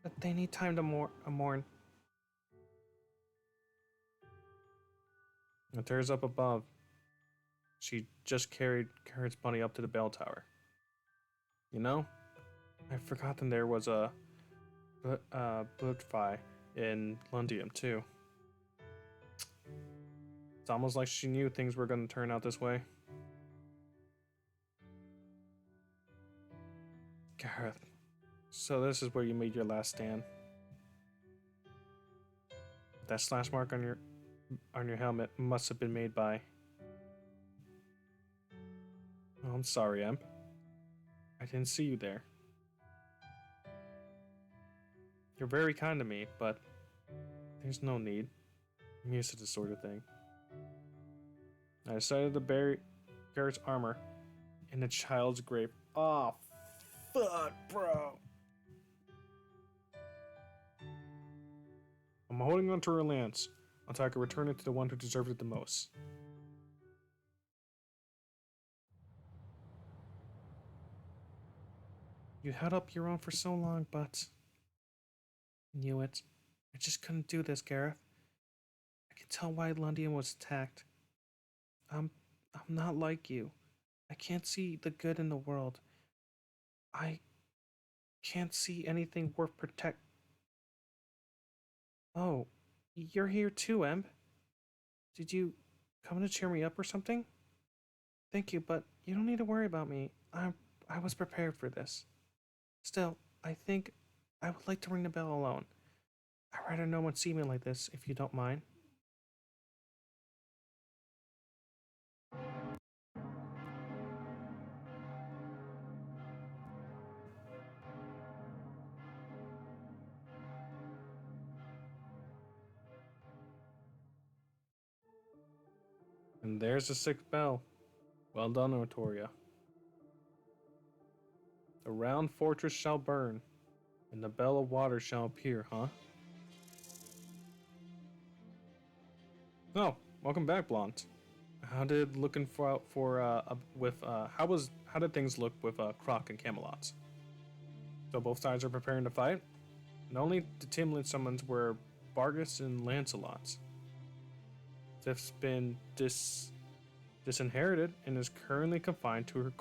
but they need time to mourn. It tears up above. She just carried Carrot's body up to the bell tower. You know, I'd forgotten there was a Blutfi in Lundium too. It's almost like she knew things were going to turn out this way. Gareth, so this is where you made your last stand. That slash mark on your helmet must have been made by. Oh, I'm sorry, Emp. I didn't see you there. You're very kind to me, but there's no need. I'm used to this sort of thing. I decided to bury Garrett's armor in the child's grave. Oh, fuck, bro. I'm holding on to her lance until I can return it to the one who deserved it the most. You held up your own for so long, but I knew it. I just couldn't do this, Gareth. I can tell why London was attacked. I'm not like you. I can't see the good in the world. I can't see anything worth protect. Oh, you're here too, Emb. Did you come to cheer me up or something? Thank you, but you don't need to worry about me. I was prepared for this. Still, I think I would like to ring the bell alone. I'd rather no one see me like this, if you don't mind. And there's the sixth bell. Well done, Otoria. The round fortress shall burn, and the bell of water shall appear, huh? Oh, welcome back, Blunt. How did looking for with how did things look with Croc and Camelot? So both sides are preparing to fight, and only the Timlin summons were Bargus and Lancelot. Sif's been disinherited and is currently confined to her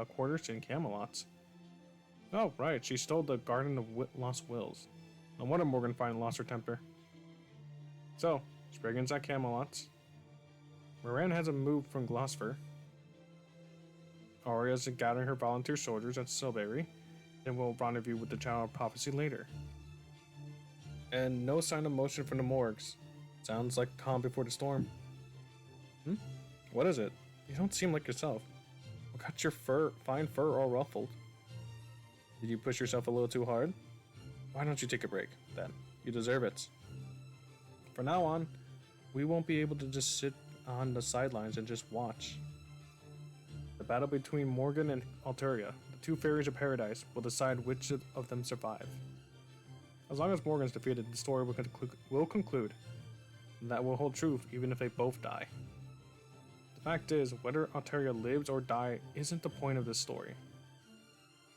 quarters in Camelot. Oh, right, she stole the Garden of Lost Wills. No wonder Morganfine lost her temper. So, Spriggan's at Camelot. Moran hasn't moved from Gloucester. Aria's gathering her volunteer soldiers at Silberry, and will rendezvous with the Child of Prophecy later. And no sign of motion from the morgues. Sounds like calm before the storm. What is it? You don't seem like yourself. What got your fine fur all ruffled? Did you push yourself a little too hard? Why don't you take a break, then? You deserve it. From now on, we won't be able to just sit on the sidelines and just watch. The battle between Morgan and Alteria, the two fairies of paradise, will decide which of them survive. As long as Morgan's defeated, the story will conclude. And that will hold true even if they both die. The fact is, whether Alteria lives or dies isn't the point of this story.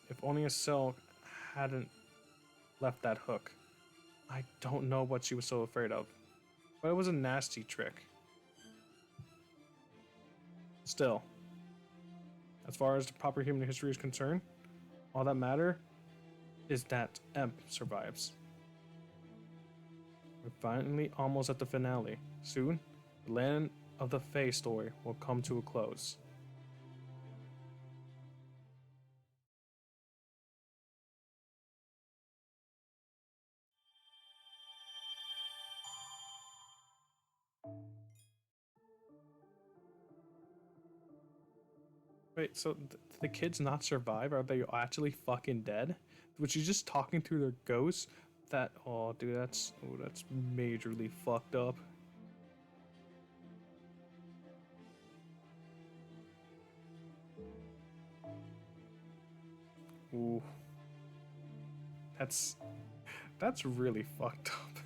If only Estelle hadn't left that hook. I don't know what she was so afraid of, but it was a nasty trick. Still, as far as the proper human history is concerned, all that matters is that Emp survives. We're finally almost at the finale. Soon, the Land of the Fae story will come to a close. Wait, so the kids not survive? Are they actually fucking dead? Was she just talking through their ghosts? That, oh dude, that's majorly fucked up. Ooh, that's really fucked up.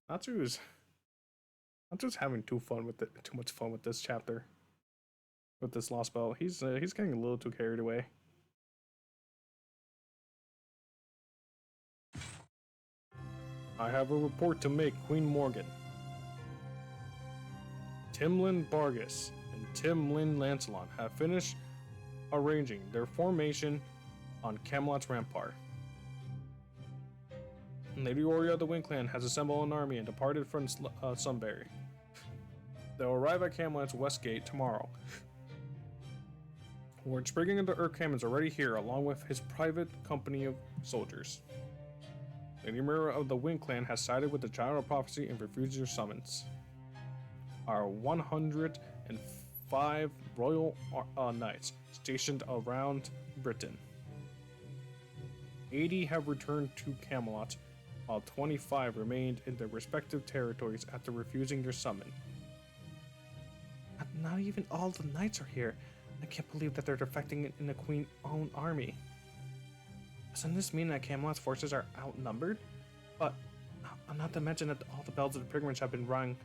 Natsu's Natsu's having too much fun with this chapter, with this Lostbelt. He's getting a little too carried away. I have a report to make, Queen Morgan. Timlin Bargus and Timlin Lancelot have finished arranging their formation on Camelot's rampart. Lady Oria of the Wind Clan has assembled an army and departed from Sunbury. They'll arrive at Camelot's west gate tomorrow. Lord Spriggan of the Urkham is already here, along with his private company of soldiers. Lady Mira of the Wind Clan has sided with the Child of Prophecy and refused your summons. Our 105 royal knights stationed around Britain. 80 have returned to Camelot, while 25 remained in their respective territories after refusing your summon. Not even all the knights are here. I can't believe that they're defecting in the Queen's own army. Doesn't this mean that Camelot's forces are outnumbered? But not to mention that all the bells of the pilgrimage have been rung.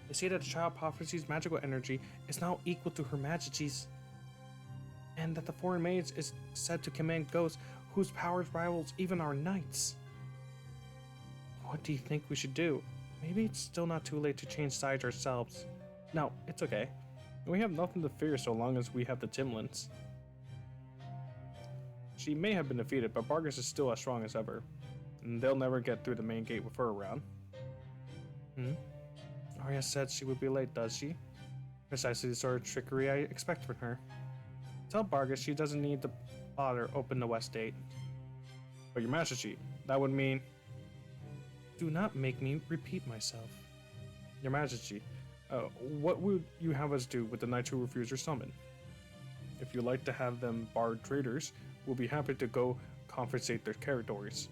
They say that the Child of Prophecy's magical energy is now equal to Her Majesty's, and that the foreign mage is said to command ghosts whose powers rivals even our knights. What do you think we should do? Maybe it's still not too late to change sides ourselves. No, it's okay. We have nothing to fear so long as we have the Timlins. She may have been defeated, but Bargus is still as strong as ever, and they'll never get through the main gate with her around. Arya said she would be late, does she? Precisely the sort of trickery I expect from her. Tell Bargus she doesn't need to bother open the west gate. But your Majesty, that would mean... Do not make me repeat myself. Your Majesty, what would you have us do with the knights who refuse your summon? If you'd like to have them barred traitors, we'll be happy to go confiscate their territories.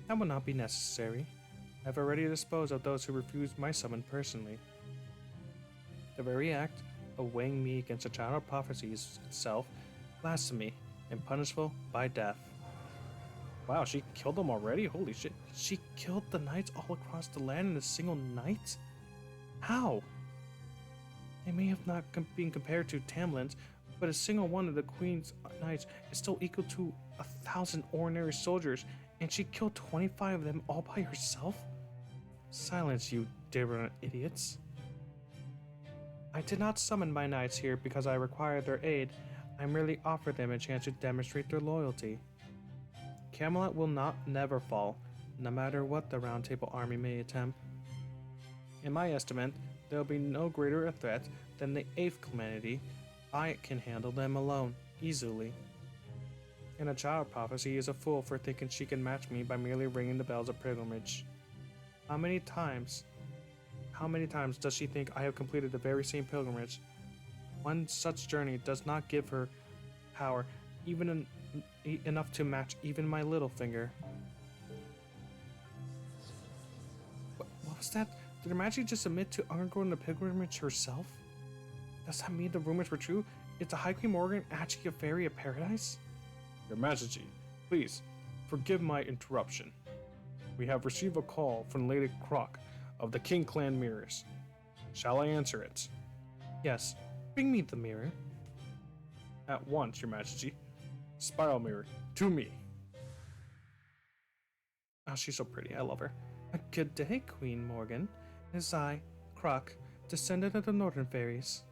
That will not be necessary. I've already disposed of those who refused my summon personally. The very act of weighing me against the Child of Prophecy is itself blasphemy and punishable by death. Wow, she killed them already? Holy shit. She killed the knights all across the land in a single night? How? They may have not been compared to Tamlin's, but a single one of the Queen's knights is still equal to 1,000 ordinary soldiers, and she killed 25 of them all by herself? Silence, you ignorant idiots. I did not summon my knights here because I required their aid. I merely offered them a chance to demonstrate their loyalty. Camelot will never fall, no matter what the Round Table army may attempt. In my estimate, there will be no greater a threat than the 8th Calamity. I can handle them alone, easily. And a Child of Prophecy is a fool for thinking she can match me by merely ringing the bells of pilgrimage. How many times does she think I have completed the very same pilgrimage? One such journey does not give her power, even enough to match even my little finger. What was that? Did Her Majesty just admit to undergoing the pilgrimage herself? Does that mean the rumors were true? Is the High Queen Morgan actually a fairy of paradise? Your Majesty, please, forgive my interruption. We have received a call from Lady Croc of the King Clan Mirrors. Shall I answer it? Yes, bring me the mirror. At once, Your Majesty. Spiral mirror, to me. Oh, she's so pretty. I love her. Good day, Queen Morgan. It is I, Croc, descendant of the Northern Fairies.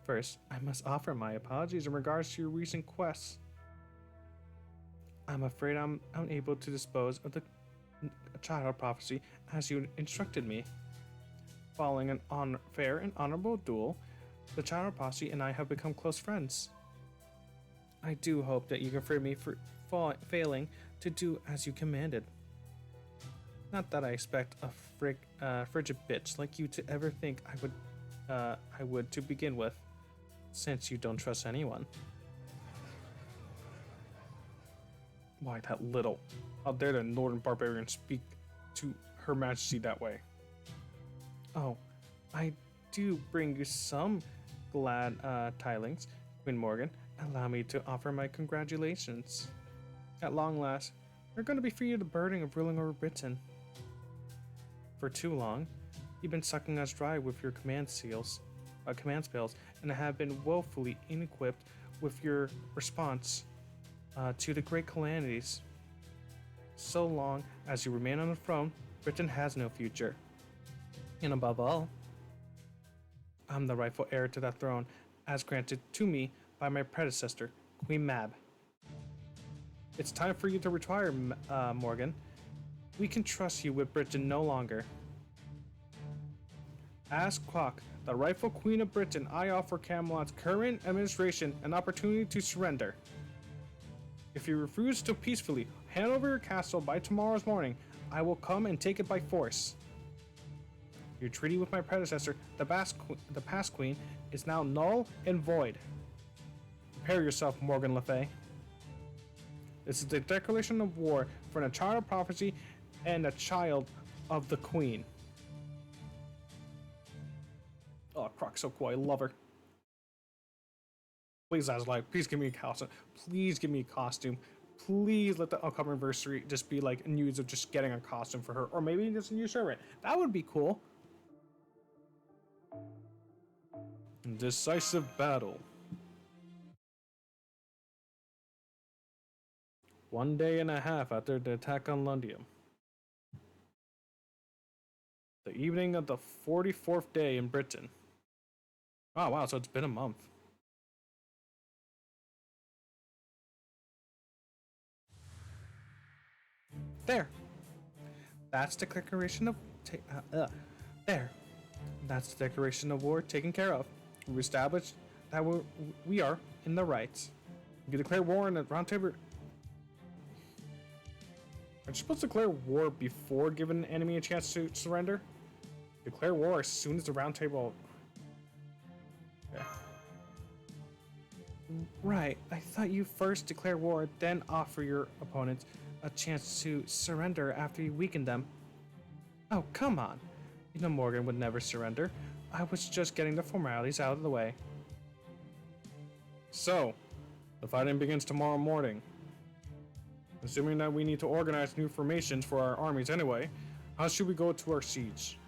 First, I must offer my apologies in regards to your recent quests. I'm afraid I'm unable to dispose of the Child of Prophecy as you instructed me. Following an fair and honorable duel, the Child of Prophecy and I have become close friends. I do hope that you can forgive me for failing to do as you commanded. Not that I expect a frigid bitch like you to ever think I would to begin with, since you don't trust anyone. Why that little? How dare the northern barbarian speak to Her Majesty that way? Oh, I do bring you some glad tidings, Queen Morgan. Allow me to offer my congratulations. At long last, you're going to be free of the burden of ruling over Britain. For too long, you've been sucking us dry with your command spells, and have been woefully inequipped with your response to the great calamities. So long as you remain on the throne, Britain has no future. And above all, I'm the rightful heir to that throne, as granted to me by my predecessor, Queen Mab. It's time for you to retire, Morgan. We can trust you with Britain no longer. As Quack, the rightful Queen of Britain, I offer Camelot's current administration an opportunity to surrender. If you refuse to peacefully hand over your castle by tomorrow's morning, I will come and take it by force. Your treaty with my predecessor, the past queen, is now null and void. Prepare yourself, Morgan Le Fay. This is the declaration of war for a child of prophecy and a child of the queen. Oh, Croc's so cool. I love her. Please, Azulai, please give me a costume. Please give me a costume. Please let the upcoming anniversary just be like news of just getting a costume for her, or maybe just a new shirt. That would be cool. Decisive battle. 1 day and a half after the attack on Lundium. The evening of the 44th day in Britain. Oh wow, so it's been a month. There. That's the declaration of there. That's the declaration of war taken care of. We established that we are in the right. You declare war in the round table. Are you supposed to declare war before giving the enemy a chance to surrender? Declare war as soon as the round table. Okay. Right. I thought you first declare war, then offer your opponents a chance to surrender after you weaken them. Oh, come on. You know Morgan would never surrender. I was just getting the formalities out of the way. So, the fighting begins tomorrow morning. Assuming that we need to organize new formations for our armies anyway, how should we go to our siege?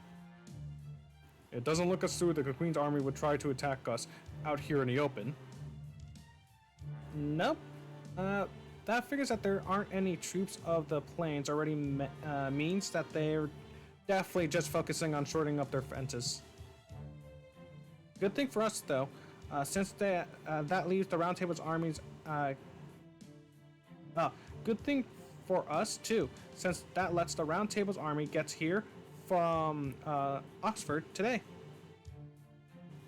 It doesn't look as though the Queen's army would try to attack us out here in the open. Nope. That figures that there aren't any troops of the plains already means that they're definitely just focusing on shortening up their fences. Good thing for us though, since that leaves the Round Table's armies. Good thing for us too, since that lets the Round Table's army gets here from Oxford today.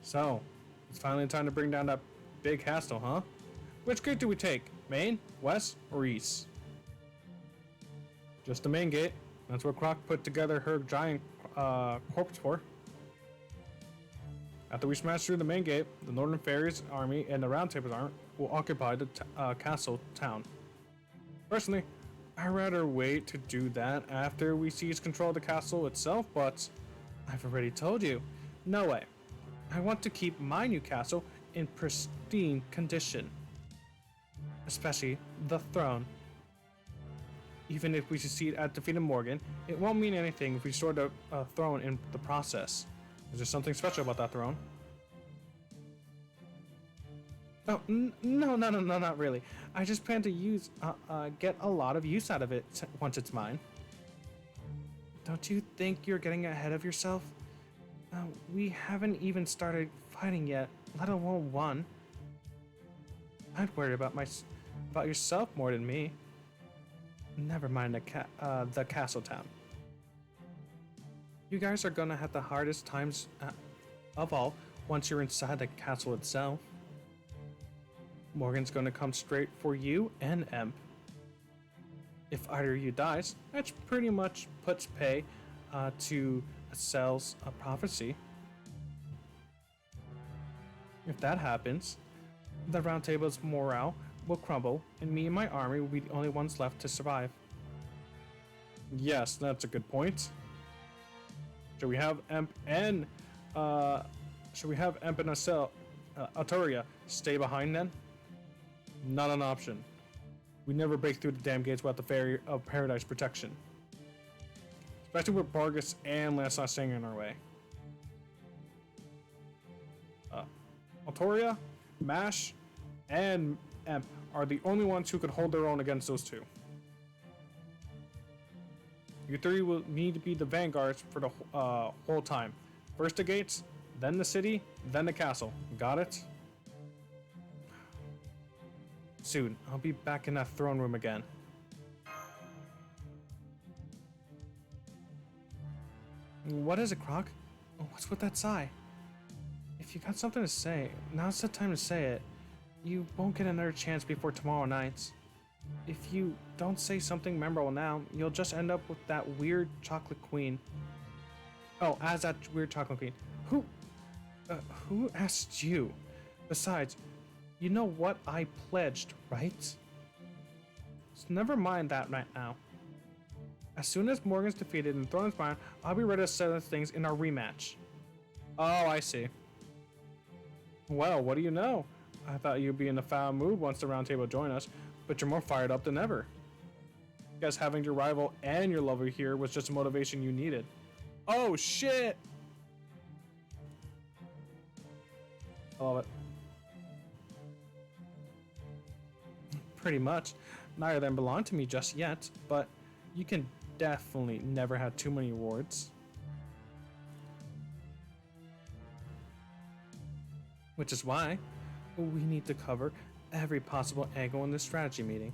So, it's finally time to bring down that big castle, huh? Which gate do we take? Main, west, or east? Just the main gate. That's what Croc put together her giant corpse for. After we smash through the main gate, the Northern Fairies army and the Round Table's army will occupy the castle town. Personally, I'd rather wait to do that after we seize control of the castle itself, but I've already told you, no way. I want to keep my new castle in pristine condition. Especially the throne. Even if we succeed at defeating Morgan, it won't mean anything if we restore the throne in the process. Is there something special about that throne? Oh, no, not really. I just plan to get a lot of use out of it once it's mine. Don't you think you're getting ahead of yourself? We haven't even started fighting yet, let alone won. I'd worry about yourself more than me. Never mind the castle town. You guys are gonna have the hardest times of all once you're inside the castle itself. Morgan's gonna come straight for you and Emp. If either of you dies, that pretty much puts pay to Asel's prophecy. If that happens, the Round Table's morale will crumble, and me and my army will be the only ones left to survive. Yes, that's a good point. Should we have Emp and Altoria stay behind then? Not an option. We never break through the damn gates without the Fairy of Paradise protection. Especially with Bargus and Lancelot staying in our way. Altoria, Mash, and Emp are the only ones who could hold their own against those two. You three will need to be the vanguards for the whole time. First the gates, then the city, then the castle. Got it? Soon, I'll be back in that throne room again. What is it, Croc? What's with that sigh? If you got something to say, now's the time to say it. You won't get another chance before tomorrow night. If you don't say something memorable now, you'll just end up with that weird chocolate queen. Oh, as that weird chocolate queen. Who asked you? Besides, you know what I pledged, right? So never mind that right now. As soon as Morgan's defeated and the throne is mine, I'll be ready to settle things in our rematch. Oh, I see. Well, what do you know? I thought you'd be in a foul mood once the Round Table joined us, but you're more fired up than ever. Guess having your rival and your lover here was just a motivation you needed. Oh, shit! I love it. Pretty much. Neither of them belong to me just yet, but you can definitely never have too many awards. Which is why we need to cover every possible angle in this strategy meeting.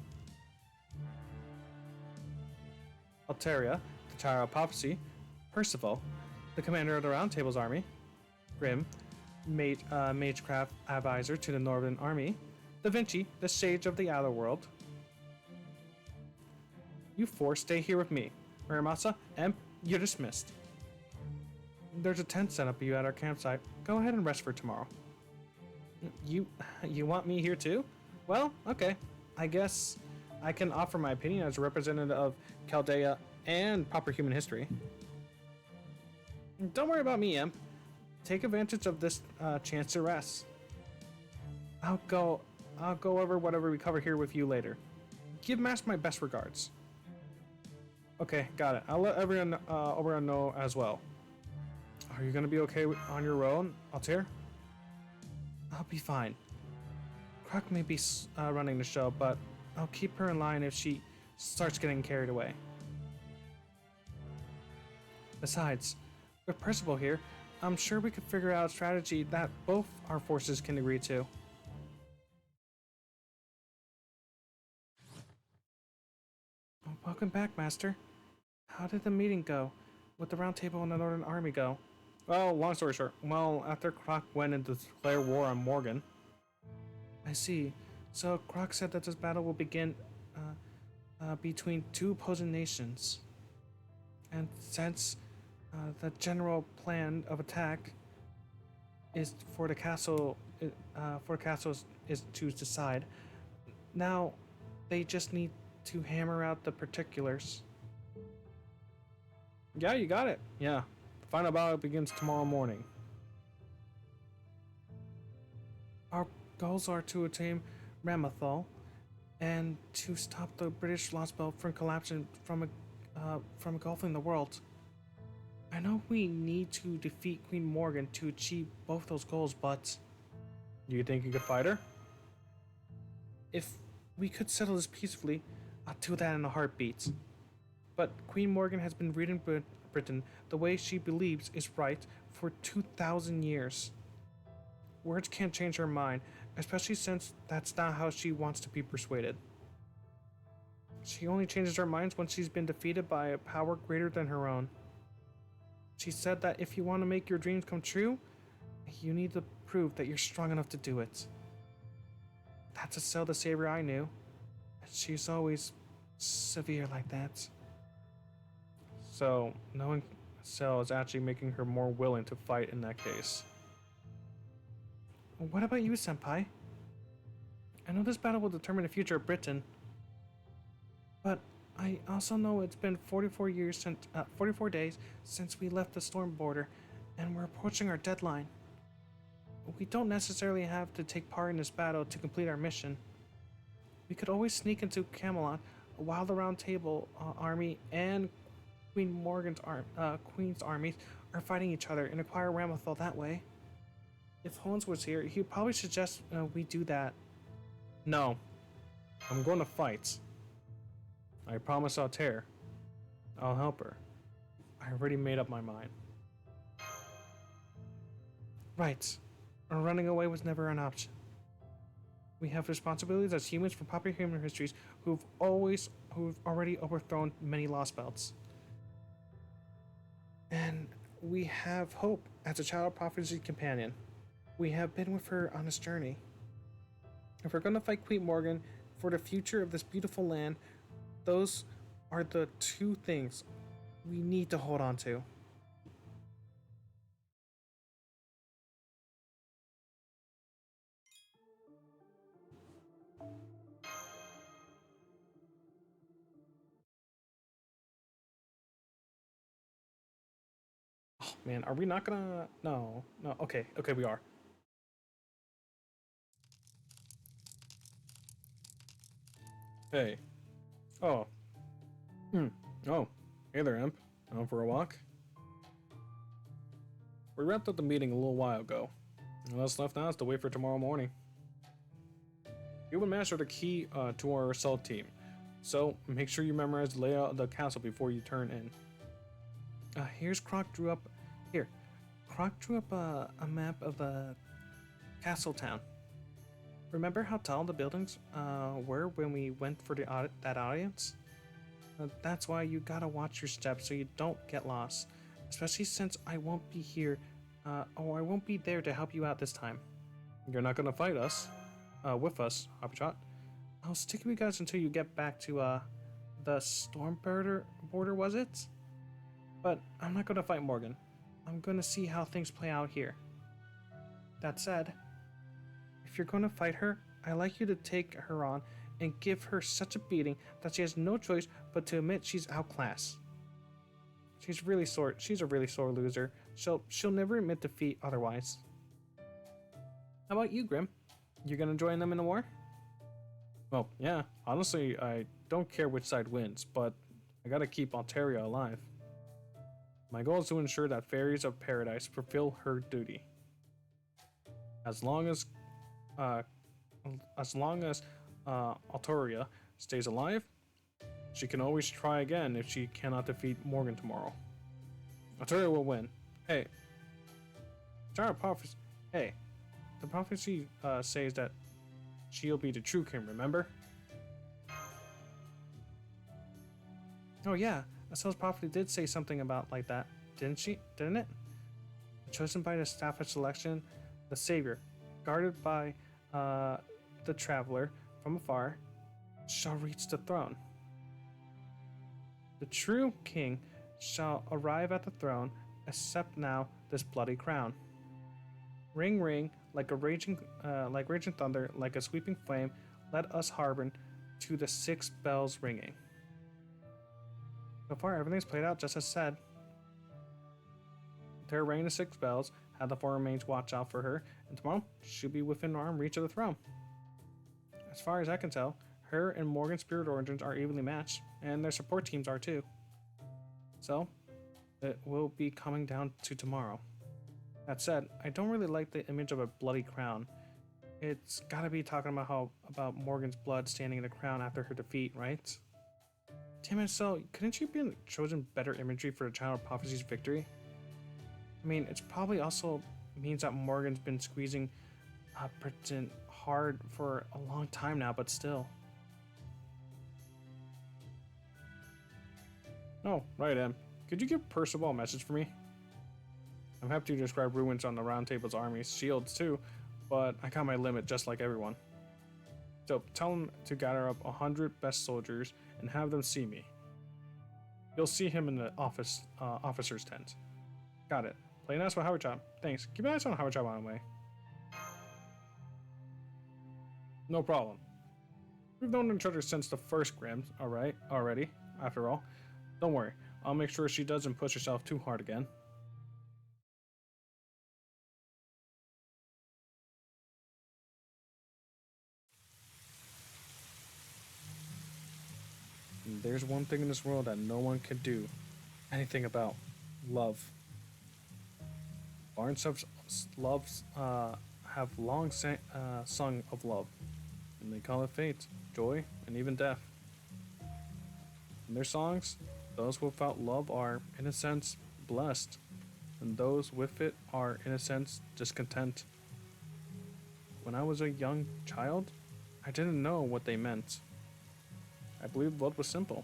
Altaria, the Tower of Prophecy, Percival, the commander of the Round Table's army, Grim, Magecraft advisor to the Northern Army, Da Vinci, the Sage of the Outer World. You four stay here with me. Muramasa, Emp, you're dismissed. There's a tent set up for you at our campsite. Go ahead and rest for tomorrow. You want me here too? Well, okay. I guess I can offer my opinion as a representative of Chaldea and proper human history. Don't worry about me, Emp. Take advantage of this chance to rest. I'll go over whatever we cover here with you later. Give Mash my best regards. Okay, got it. I'll let everyone over know as well. Are you gonna be okay on your own, Altair? I'll be fine. Croc may be running the show, but I'll keep her in line if she starts getting carried away. Besides, with Percival here, I'm sure we could figure out a strategy that both our forces can agree to. Welcome back, Master. How did the meeting go? With the Round Table and the Northern Army go? Well, long story short, after Croc went and declared war on Morgan. I see. So Croc said that this battle will begin between two opposing nations. And since the general plan of attack is for the castle is to decide, now they just need to hammer out the particulars. Yeah, you got it. Yeah. The final battle begins tomorrow morning. Our goals are to attain Ramathal and to stop the British Lostbelt from collapsing from engulfing the world. I know we need to defeat Queen Morgan to achieve both those goals, but do you think you could fight her? If we could settle this peacefully, I'll do that in a heartbeat. But Queen Morgan has been reading Britain the way she believes is right for 2,000 years. Words can't change her mind, especially since that's not how she wants to be persuaded. She only changes her minds when she's been defeated by a power greater than her own. She said that if you want to make your dreams come true, you need to prove that you're strong enough to do it. That's Estelle the Savior I knew. And she's always severe like that. So, knowing Cell is actually making her more willing to fight in that case. What about you, Senpai? I know this battle will determine the future of Britain, but I also know it's been 44 days since we left the storm border, and we're approaching our deadline. We don't necessarily have to take part in this battle to complete our mission. We could always sneak into Camelot while the Round Table army and Queen's armies are fighting each other and acquire Ramathal that way. If Holmes was here, he'd probably suggest we do that. No, I'm going to fight. I promise I'll tear. I'll help her. I already made up my mind. Right. Running away was never an option. We have responsibilities as humans for popular human histories who've already overthrown many Lostbelts. And we have Hope as a child prophecy companion. We have been with her on this journey. If we're gonna fight Queen Morgan for the future of this beautiful land, those are the two things we need to hold on to. Oh man, are we not gonna? No, no. Okay, we are. Hey. Oh. Oh. Hey there, Imp. Out for a walk? We wrapped up the meeting a little while ago. All that's left now is to wait for tomorrow morning. You and Master are the key to our assault team, so make sure you memorize the layout of the castle before you turn in. Here's Croc drew up. Here, Croc drew up a map of Castle Town. Remember how tall the buildings were when we went for that audience? That's why you gotta watch your steps so you don't get lost, especially since I won't be here, or I won't be there to help you out this time. You're not gonna fight us, with us, Hoppytrot. I'll stick with you guys until you get back to the storm border, was it? But I'm not gonna fight Morgan. I'm gonna see how things play out here. That said, if you're gonna fight her, I'd like you to take her on and give her such a beating that she has no choice but to admit she's outclassed. She's a really sore loser, so she'll never admit defeat otherwise. How about you, Grim? You gonna join them in the war? Well, yeah, honestly, I don't care which side wins, but I gotta keep Ontario alive. My goal is to ensure that Fairies of Paradise fulfill her duty. As long as Altoria stays alive, she can always try again if she cannot defeat Morgan tomorrow. Altoria will win. Hey, the prophecy says that she'll be the true king, remember? Oh yeah, Asel's prophecy did say something about like that, didn't it? Chosen by the staff of selection, the savior, guarded by the traveler from afar, shall reach the throne. The true king shall arrive at the throne, accept now this bloody crown. Ring, ring, like raging thunder, like a sweeping flame, let us harben to the 6 bells ringing. So far, everything's played out just as said. They're ringing the 6 bells, have the 4 remains watch out for her, and tomorrow she'll be within arm reach of the throne. As far as I can tell, her and Morgan's spirit origins are evenly matched, and their support teams are too. So, it will be coming down to tomorrow. That said, I don't really like the image of a bloody crown. It's gotta be talking about Morgan's blood standing in the crown after her defeat, right? Damn it, so couldn't you be chosen better imagery for the Child of Prophecy's victory? I mean, it's probably also means that Morgan's been squeezing Britain hard for a long time now, but still. Oh, right, Em. Could you give Percival a message for me? I'm happy to describe ruins on the Round Table's army's shields too, but I got my limit just like everyone. So tell him to gather up 100 best soldiers and have them see me. You'll see him in the officer's tent. Got it. Play nice with Howard Chop. Thanks. Keep an eye on Howard Chop on the way. No problem. We've known each other since the first gram, already, after all. Don't worry, I'll make sure she doesn't push herself too hard again. And there's one thing in this world that no one can do anything about. Love. Barnes have long sung of love, and they call it fate, joy, and even death. In their songs, those without love are, in a sense, blessed, and those with it are, in a sense, discontent. When I was a young child, I didn't know what they meant. I believed love was simple,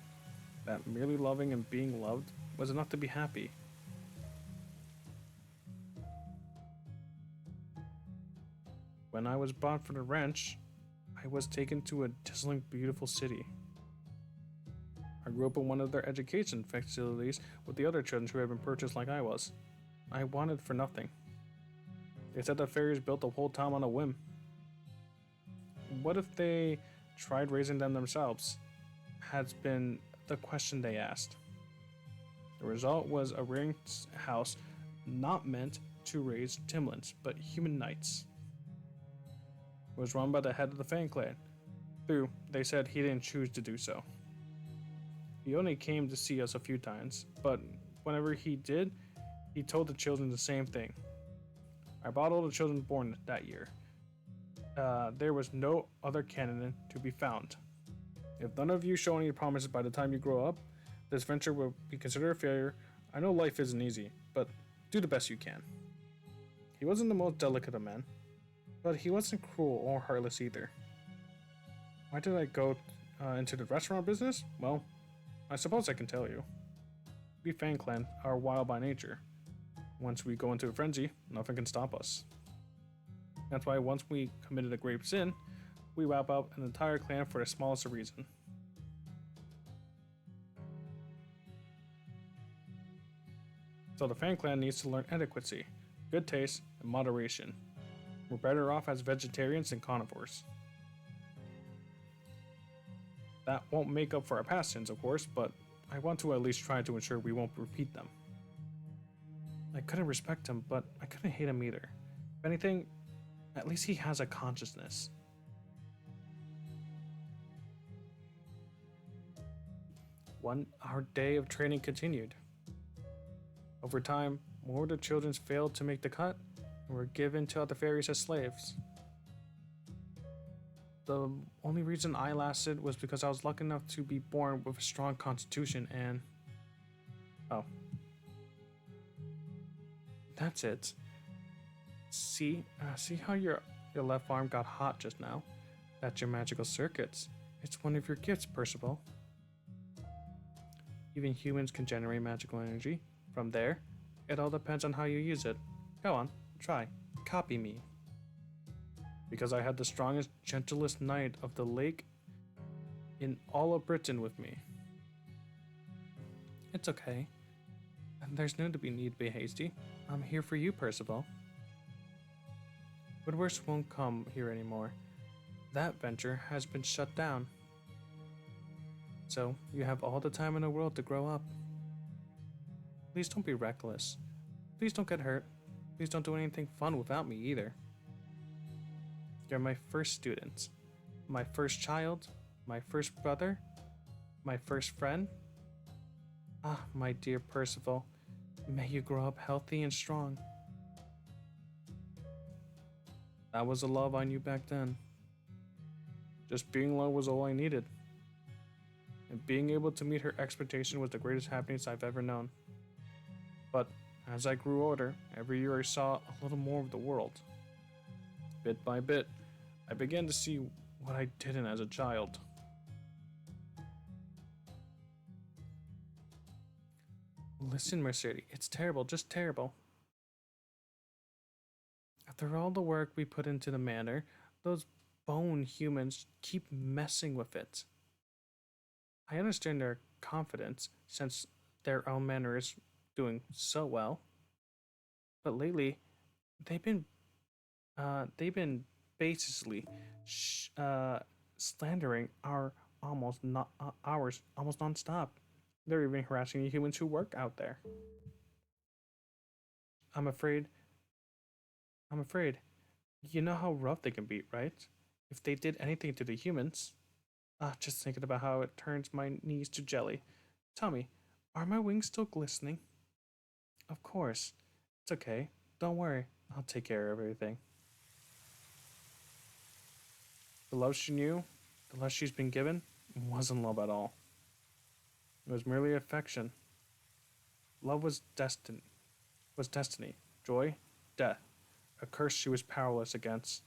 that merely loving and being loved was enough to be happy. When I was bought for the ranch, I was taken to a dazzling, beautiful city. I grew up in one of their education facilities with the other children who had been purchased like I was. I wanted for nothing. They said the fairies built the whole town on a whim. What if they tried raising them themselves? Had been the question they asked. The result was a rearing house not meant to raise Timlins, but human knights. It was run by the head of the Fan Clan, though they said he didn't choose to do so. He only came to see us a few times, but whenever he did, he told the children the same thing. I bought all the children born that year. There was no other candidate to be found. If none of you show any promises by the time you grow up, this venture will be considered a failure. I know life isn't easy, but do the best you can. He wasn't the most delicate of men, but he wasn't cruel or heartless either. Why did I go into the restaurant business? Well, I suppose I can tell you. We Fan Clan are wild by nature. Once we go into a frenzy, nothing can stop us. That's why once we committed a grave sin, we wipe out an entire clan for the smallest of reason. So the Fan Clan needs to learn etiquette, good taste, and moderation. We're better off as vegetarians than carnivores. That won't make up for our past sins, of course, but I want to at least try to ensure we won't repeat them. I couldn't respect him, but I couldn't hate him either. If anything, at least he has a consciousness. Our day of training continued. Over time, more of the children failed to make the cut and were given to other fairies as slaves. The only reason I lasted was because I was lucky enough to be born with a strong constitution and... Oh. That's it. See how your left arm got hot just now? That's your magical circuits. It's one of your gifts, Percival. Even humans can generate magical energy. From there, it all depends on how you use it. Go on, try. Copy me. Because I had the strongest, gentlest knight of the lake in all of Britain with me. It's okay. There's no need to be hasty. I'm here for you, Percival. Woodworks won't come here anymore. That venture has been shut down. So, you have all the time in the world to grow up. Please don't be reckless. Please don't get hurt. Please don't do anything fun without me either. You're my first student, my first child, my first brother, my first friend. Ah, my dear Percival, may you grow up healthy and strong. That was the love I knew back then. Just being loved was all I needed. And being able to meet her expectation was the greatest happiness I've ever known. But as I grew older, every year I saw a little more of the world. Bit by bit, I began to see what I didn't as a child. Listen, Mercedes, it's terrible, just terrible. After all the work we put into the manor, those bone humans keep messing with it. I understand their confidence since their own manner is doing so well, but lately they've been they've been basically slandering ours almost nonstop. They're even harassing the humans who work out there. I'm afraid. I'm afraid. You know how rough they can be, right? If they did anything to the humans. Just thinking about how it turns my knees to jelly. Tell me, are my wings still glistening? Of course. It's okay. Don't worry. I'll take care of everything. The love she knew, the love she's been given, wasn't love at all. It was merely affection. Love was destiny, joy, death, a curse she was powerless against.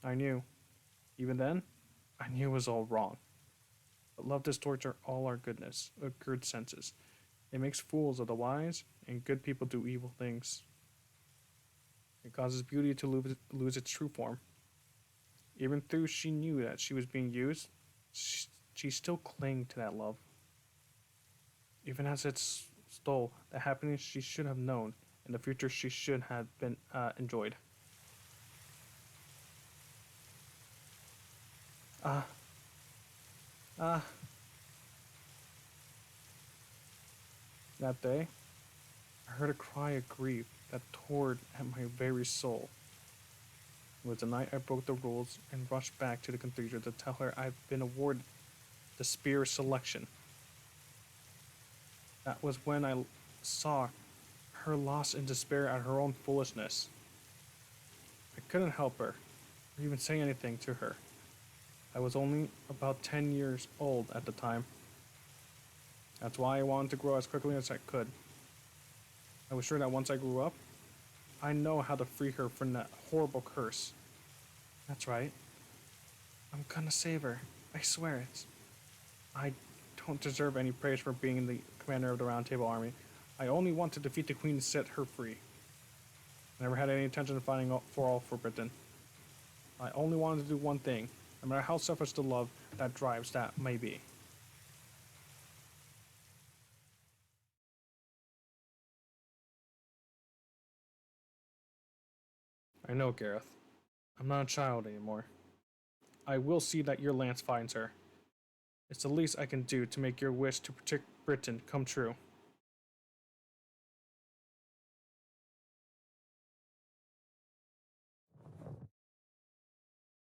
I knew. Even then, I knew it was all wrong. But love distorts all our goodness, our good senses. It makes fools of the wise, and good people do evil things. It causes beauty to lose its true form. Even though she knew that she was being used, she still clung to that love. Even as it stole the happiness she should have known and the future she should have been enjoyed. Ah, ah. That day, I heard a cry of grief that tore at my very soul. It was the night I broke the rules and rushed back to the cathedral to tell her I'd been awarded the spear selection. That was when I saw her lost in despair at her own foolishness. I couldn't help her, or even say anything to her. I was only about 10 years old at the time. That's why I wanted to grow as quickly as I could. I was sure that once I grew up, I know how to free her from that horrible curse. That's right. I'm gonna save her. I swear it. I don't deserve any praise for being the commander of the Round Table Army. I only want to defeat the Queen and set her free. I never had any intention of fighting for Britain. I only wanted to do one thing, no matter how selfish the love that drives that may be. I know, Gareth. I'm not a child anymore. I will see that your lance finds her. It's the least I can do to make your wish to protect Britain come true.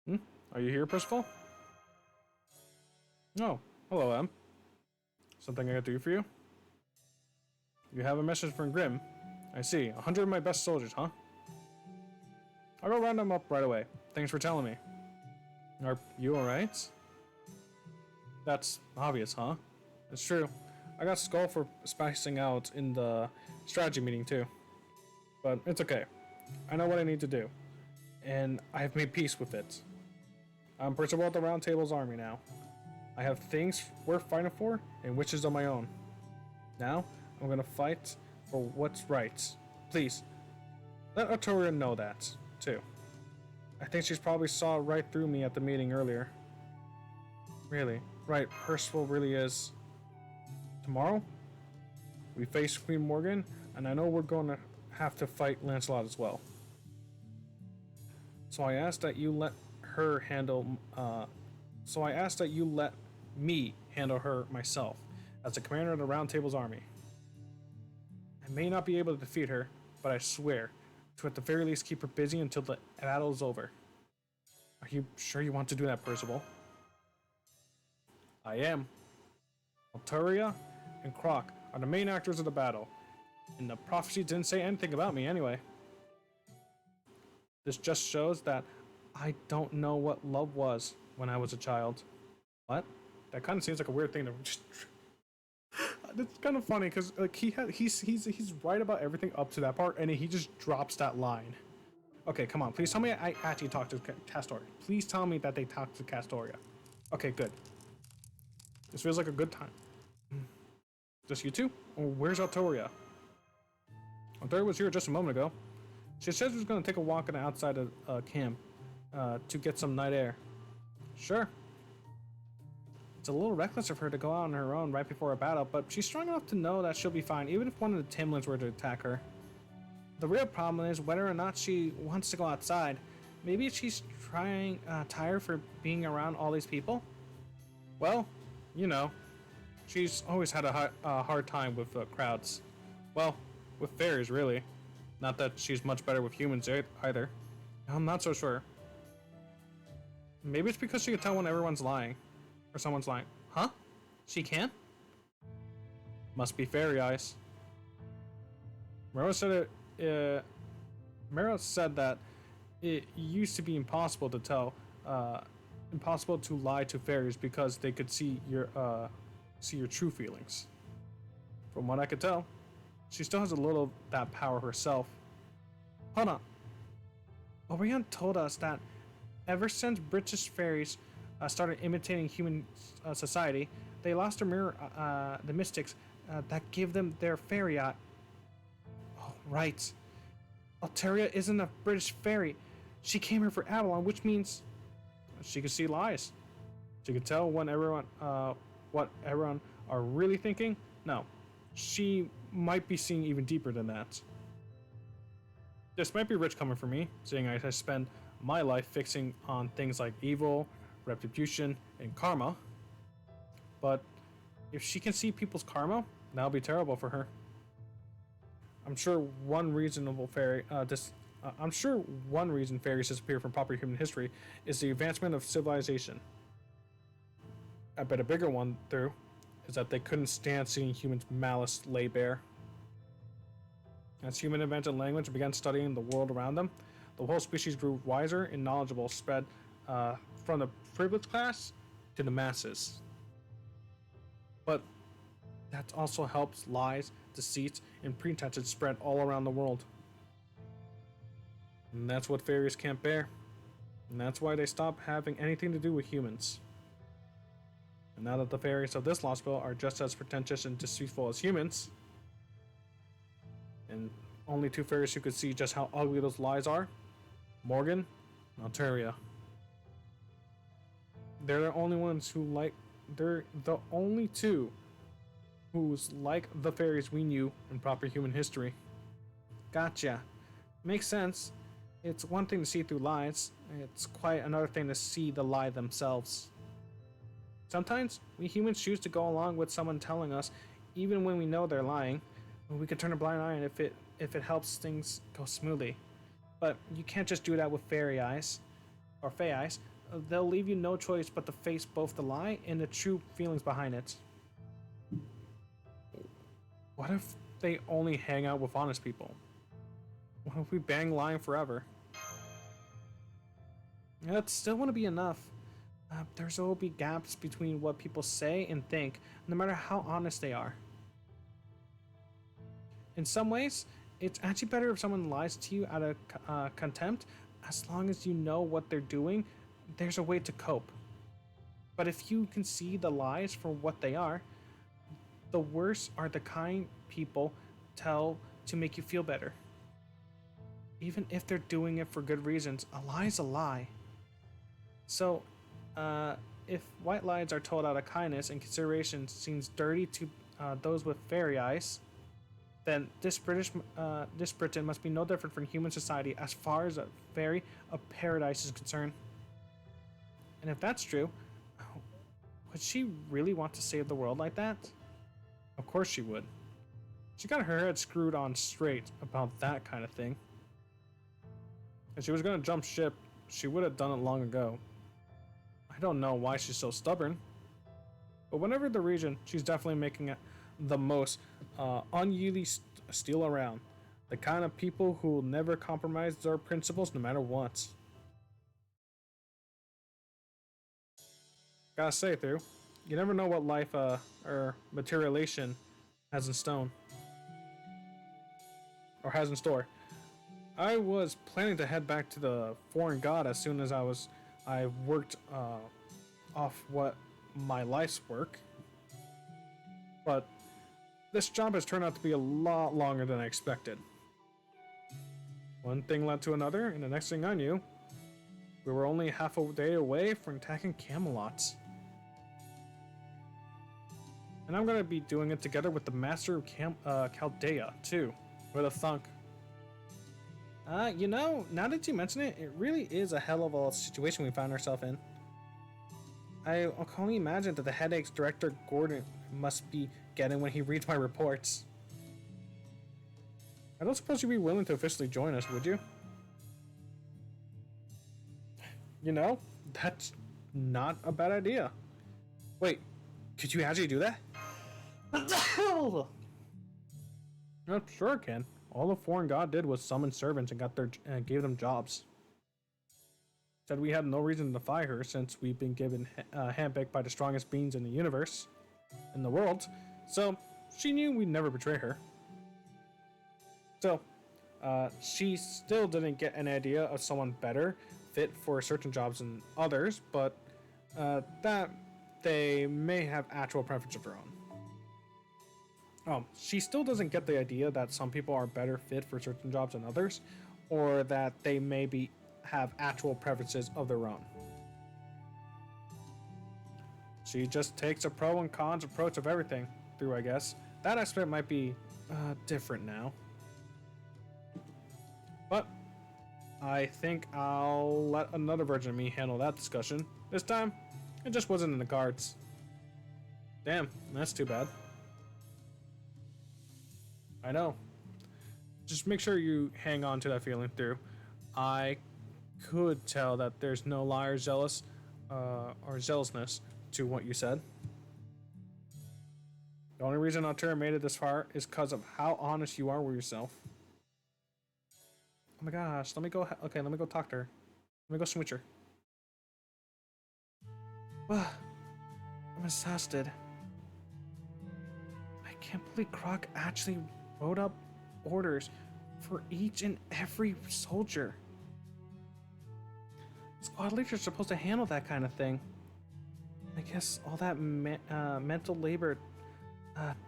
Hmm? Are you here, Percival? Oh, hello, Em. Something I can do for you? You have a message from Grim. I see. 100 of my best soldiers, huh? I'll go round them up right away. Thanks for telling me. Are you alright? That's obvious, huh? It's true. I got Skull for spacing out in the strategy meeting too. But it's okay. I know what I need to do. And I have made peace with it. I'm Percival at the Round Table's army now. I have things worth fighting for and wishes of my own. Now, I'm gonna fight for what's right. Please, let Artoria know that, too. I think she's probably saw right through me at the meeting earlier. Really? Right, Percival really is. Tomorrow, we face Queen Morgan, and I know we're going to have to fight Lancelot as well. So I ask that you let her handle. So I ask that you let me handle her myself, as the commander of the Round Table's army. I may not be able to defeat her, but I swear to at the very least keep her busy until the battle is over. Are you sure you want to do that, Percival? I am. Altaria and Croc are the main actors of the battle, and the prophecy didn't say anything about me anyway. This just shows that I don't know what love was when I was a child. What? That kind of seems like a weird thing to just. It's kind of funny because like he's right about everything up to that part, and he just drops that line. Okay, come on, please tell me I actually talked to Castoria. Please tell me that they talked to Castoria. Okay, good. This feels like a good time. Just you two? Oh, where's Altoria? Altoria was here just a moment ago. She said she was going to take a walk on the outside of camp. to get some night air. Sure. It's a little reckless of her to go out on her own right before a battle, but she's strong enough to know that she'll be fine, even if one of the Timlins were to attack her. The real problem is whether or not she wants to go outside. Maybe she's tired for being around all these people? Well, you know, she's always had a hard time with crowds. Well, with fairies, really. Not that she's much better with humans either. I'm not so sure. Maybe it's because she can tell when everyone's lying. Or someone's lying. Huh? She can? Must be fairy eyes. Mero said that it used to be impossible to tell, impossible to lie to fairies because they could see your true feelings. From what I could tell, she still has a little of that power herself. Hold on. Orion told us that ever since British fairies started imitating human society, they lost their mirror, the mystics that gave them their fairy eye. Oh, right. Alteria isn't a British fairy. She came here for Avalon, which means she could see lies. She could tell when what everyone are really thinking. No, she might be seeing even deeper than that. This might be rich coming from me, seeing I spend my life fixing on things like evil, retribution, and karma. But if she can see people's karma, that'll be terrible for her. I'm sure one reason fairies disappear from popular human history is the advancement of civilization. I bet a bigger one, though, is that they couldn't stand seeing humans' malice lay bare. As human invented language and began studying the world around them, the whole species grew wiser and knowledgeable, spread from the privileged class to the masses. But that also helps lies, deceit, and pretenses spread all around the world. And that's what fairies can't bear. And that's why they stop having anything to do with humans. And now that the fairies of this Lostbelt are just as pretentious and deceitful as humans, and only two fairies who could see just how ugly those lies are, Morgan and Alteria. They're the only two who's like the fairies we knew in proper human history. Gotcha. Makes sense. It's one thing to see through lies. It's quite another thing to see the lie themselves. Sometimes we humans choose to go along with someone telling us, even when we know they're lying. We can turn a blind eye if it helps things go smoothly. But you can't just do that with fairy eyes or fey eyes. They'll leave you no choice but to face both the lie and the true feelings behind it. What if they only hang out with honest people? What if we bang lying forever? That still wouldn't be enough. There's always be gaps between what people say and think, no matter how honest they are. In some ways, it's actually better if someone lies to you out of contempt. As long as you know what they're doing, there's a way to cope. But if you can see the lies for what they are, the worst are the kind people tell to make you feel better. Even if they're doing it for good reasons, a lie's a lie. So, if white lies are told out of kindness and consideration seems dirty to those with fairy eyes, then this Britain must be no different from human society as far as a fairy of paradise is concerned. And if that's true, would she really want to save the world like that? Of course she would. She got her head screwed on straight about that kind of thing. If she was going to jump ship, she would have done it long ago. I don't know why she's so stubborn. But whatever the reason, she's definitely making it the most unyielding steel around. The kind of people who will never compromise their principles no matter what. Gotta say, through, you never know what life or materialization has in stone. Or has in store. I was planning to head back to the foreign god as soon as I worked off what my life's work. But this job has turned out to be a lot longer than I expected. One thing led to another, and the next thing I knew, We were only half a day away from attacking Camelot. And I'm gonna be doing it together with the Master of Chaldea, too. With a thunk. You know, now that you mention it, it really is a hell of a situation we found ourselves in. I can only imagine that the headaches Director Gordon must be getting when he reads my reports. I don't suppose you'd be willing to officially join us, would you? You know, that's not a bad idea. Wait, could you actually do that? Oh, sure I can. All the foreign god did was summon servants and gave them jobs. Said we had no reason to defy her since we've been given handpicked by the strongest beings in the universe, in the world. So she knew we'd never betray her. So she still didn't get an idea of someone better fit for certain jobs than others, but that they may have actual preference of their own. She still doesn't get the idea that some people are better fit for certain jobs than others, or that they maybe have actual preferences of their own. She just takes a pro and cons approach of everything through, I guess. That aspect might be different now. But I think I'll let another version of me handle that discussion. This time, it just wasn't in the cards. Damn, that's too bad. I know. Just make sure you hang on to that feeling through. I could tell that there's no lie or zealousness to what you said. The only reason Altura made it this far is because of how honest you are with yourself. Oh my gosh, let me go talk to her. Let me go switch her. I'm exhausted. I can't believe Croc actually wrote up orders for each and every soldier. Squad leaders are supposed to handle that kind of thing. I guess all that mental labor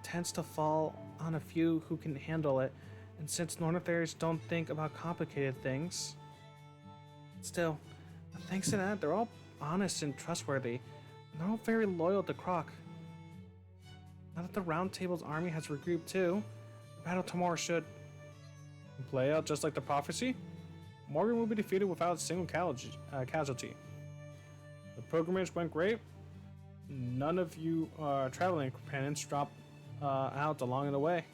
tends to fall on a few who can handle it, and since Northerners don't think about complicated things. Still, thanks to that, they're all honest and trustworthy, and they're all very loyal to Croc. Now that the Round Table's army has regrouped too, the battle tomorrow should play out just like the prophecy. Morgan will be defeated without a single casualty. The pilgrimage went great. None of you traveling companions dropped out along the way.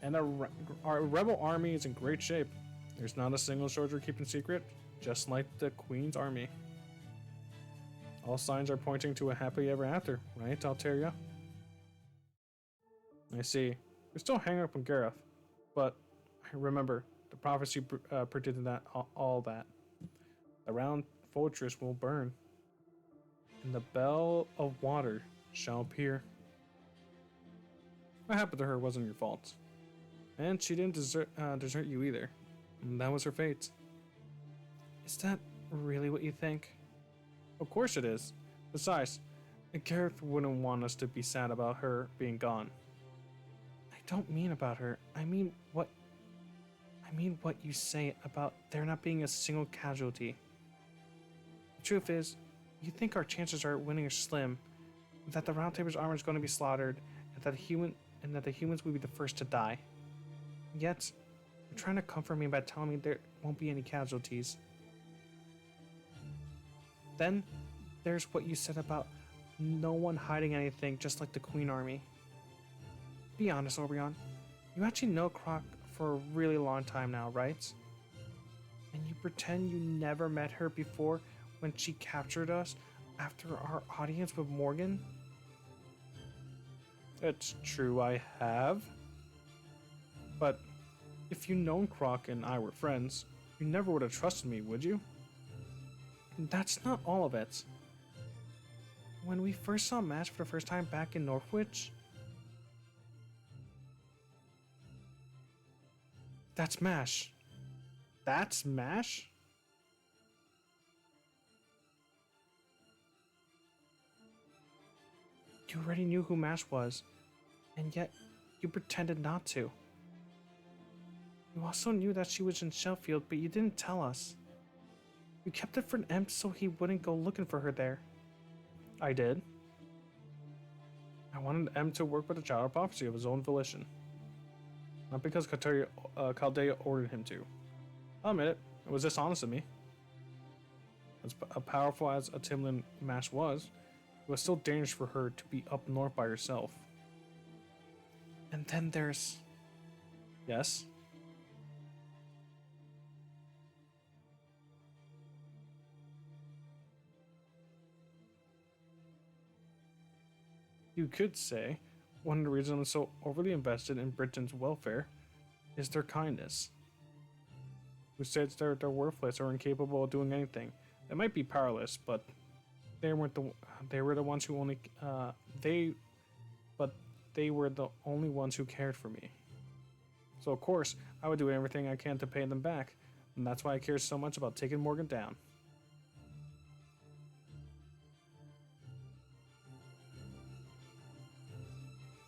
And our rebel army is in great shape. There's not a single soldier keeping secret, just like the Queen's army. All signs are pointing to a happily ever after, right, Alteria? I see. We're still hanging up on Gareth, but remember, the prophecy predicted that all that. The round fortress will burn, and the bell of water shall appear. What happened to her wasn't your fault, and she didn't desert you either. And that was her fate. Is that really what you think? Of course it is. Besides, Gareth wouldn't want us to be sad about her being gone. I don't mean about her. I mean what you say about there not being a single casualty. The truth is, you think our chances are winning are slim, that the Round Table's armor is going to be slaughtered, and that the humans will be the first to die. Yet, you're trying to comfort me by telling me there won't be any casualties. Then, there's what you said about no one hiding anything, just like the Queen Army. Be honest, Orion. You actually know Croc for a really long time now, right? And you pretend you never met her before when she captured us after our audience with Morgan? It's true, I have. But if you'd known Croc and I were friends, you never would have trusted me, would you? That's not all of it. When we first saw Mash for the first time back in Northwich, that's Mash. That's Mash? You already knew who Mash was, and yet you pretended not to. You also knew that she was in Sheffield, but you didn't tell us. You kept it from Em so he wouldn't go looking for her there. I did. I wanted Em to work with the Child of Prophecy of his own volition. Not because Chaldea ordered him to. I'll admit it, it was dishonest of me. As powerful as a Timlin Mash was, it was still dangerous for her to be up north by herself. And then there's... Yes? You could say one of the reasons I'm so overly invested in Britain's welfare is their kindness. Who says they're worthless or incapable of doing anything? They might be powerless, but they were the ones who only they were the only ones who cared for me. So of course I would do everything I can to pay them back, and that's why I care so much about taking Morgan down.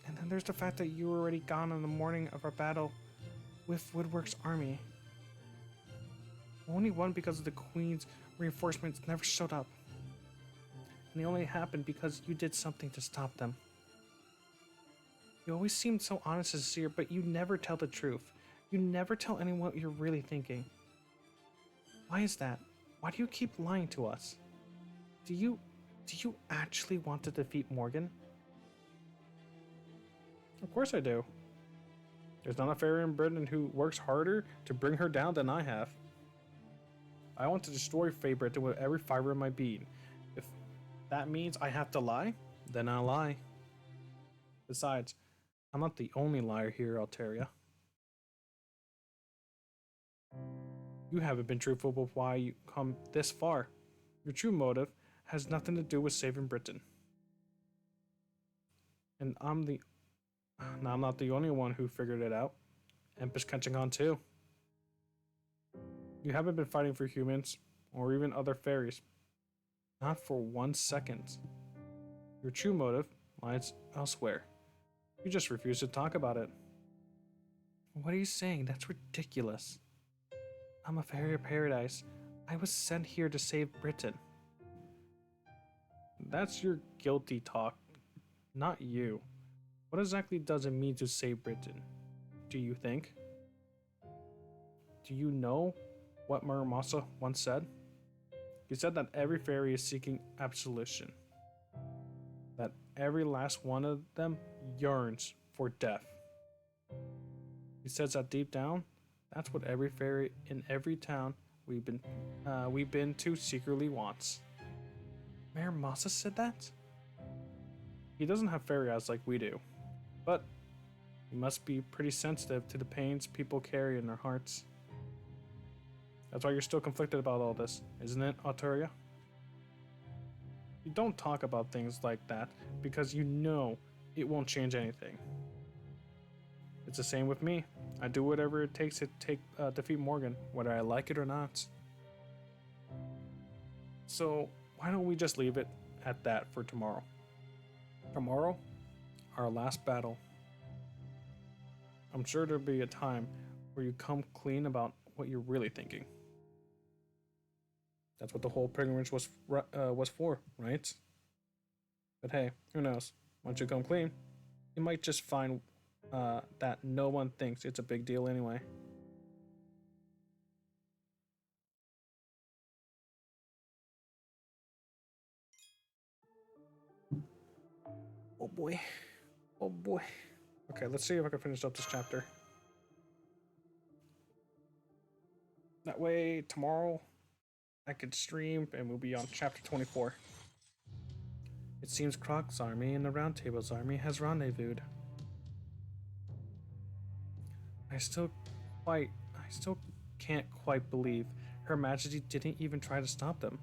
And then there's the fact that you were already gone on the morning of our battle with Woodwork's army. Only won because of the Queen's reinforcements never showed up. And they only happened because you did something to stop them. You always seem so honest and sincere, but you never tell the truth. You never tell anyone what you're really thinking. Why is that? Why do you keep lying to us? Do you actually want to defeat Morgan? Of course I do. There's not a fairy in Britain who works harder to bring her down than I have. I want to destroy Fae Britain with every fiber of my being. If that means I have to lie, then I'll lie. Besides, I'm not the only liar here, Alteria. You haven't been truthful with why you come this far. Your true motive has nothing to do with saving Britain. And I'm not the only one who figured it out. Emp is catching on too. You haven't been fighting for humans, or even other fairies. Not for 1 second. Your true motive lies elsewhere. You just refuse to talk about it. What are you saying? That's ridiculous. I'm a fairy of paradise. I was sent here to save Britain. That's your guilty talk, not you. What exactly does it mean to save Britain? Do you think? Do you know what Muramasa once said? He said that every fairy is seeking absolution. That every last one of them yearns for death. He says that deep down, that's what every fairy in every town we've been to secretly wants. Mayor Masa said that? He doesn't have fairy eyes like we do, but he must be pretty sensitive to the pains people carry in their hearts. That's why you're still conflicted about all this, isn't it, Alteria? You don't talk about things like that because you know it won't change anything. It's the same with me. I do whatever it takes to defeat Morgan, whether I like it or not. So why don't we just leave it at that for tomorrow? Tomorrow, our last battle. I'm sure there'll be a time where you come clean about what you're really thinking. That's what the whole pilgrimage was for, right? But hey, who knows? Once you come clean, you might just find that no one thinks it's a big deal anyway. Oh boy. Oh boy. Okay, let's see if I can finish up this chapter. That way, tomorrow I could stream and we'll be on chapter 24. It seems Croc's army and the Round Table's army has rendezvoused. I still can't quite believe Her Majesty didn't even try to stop them.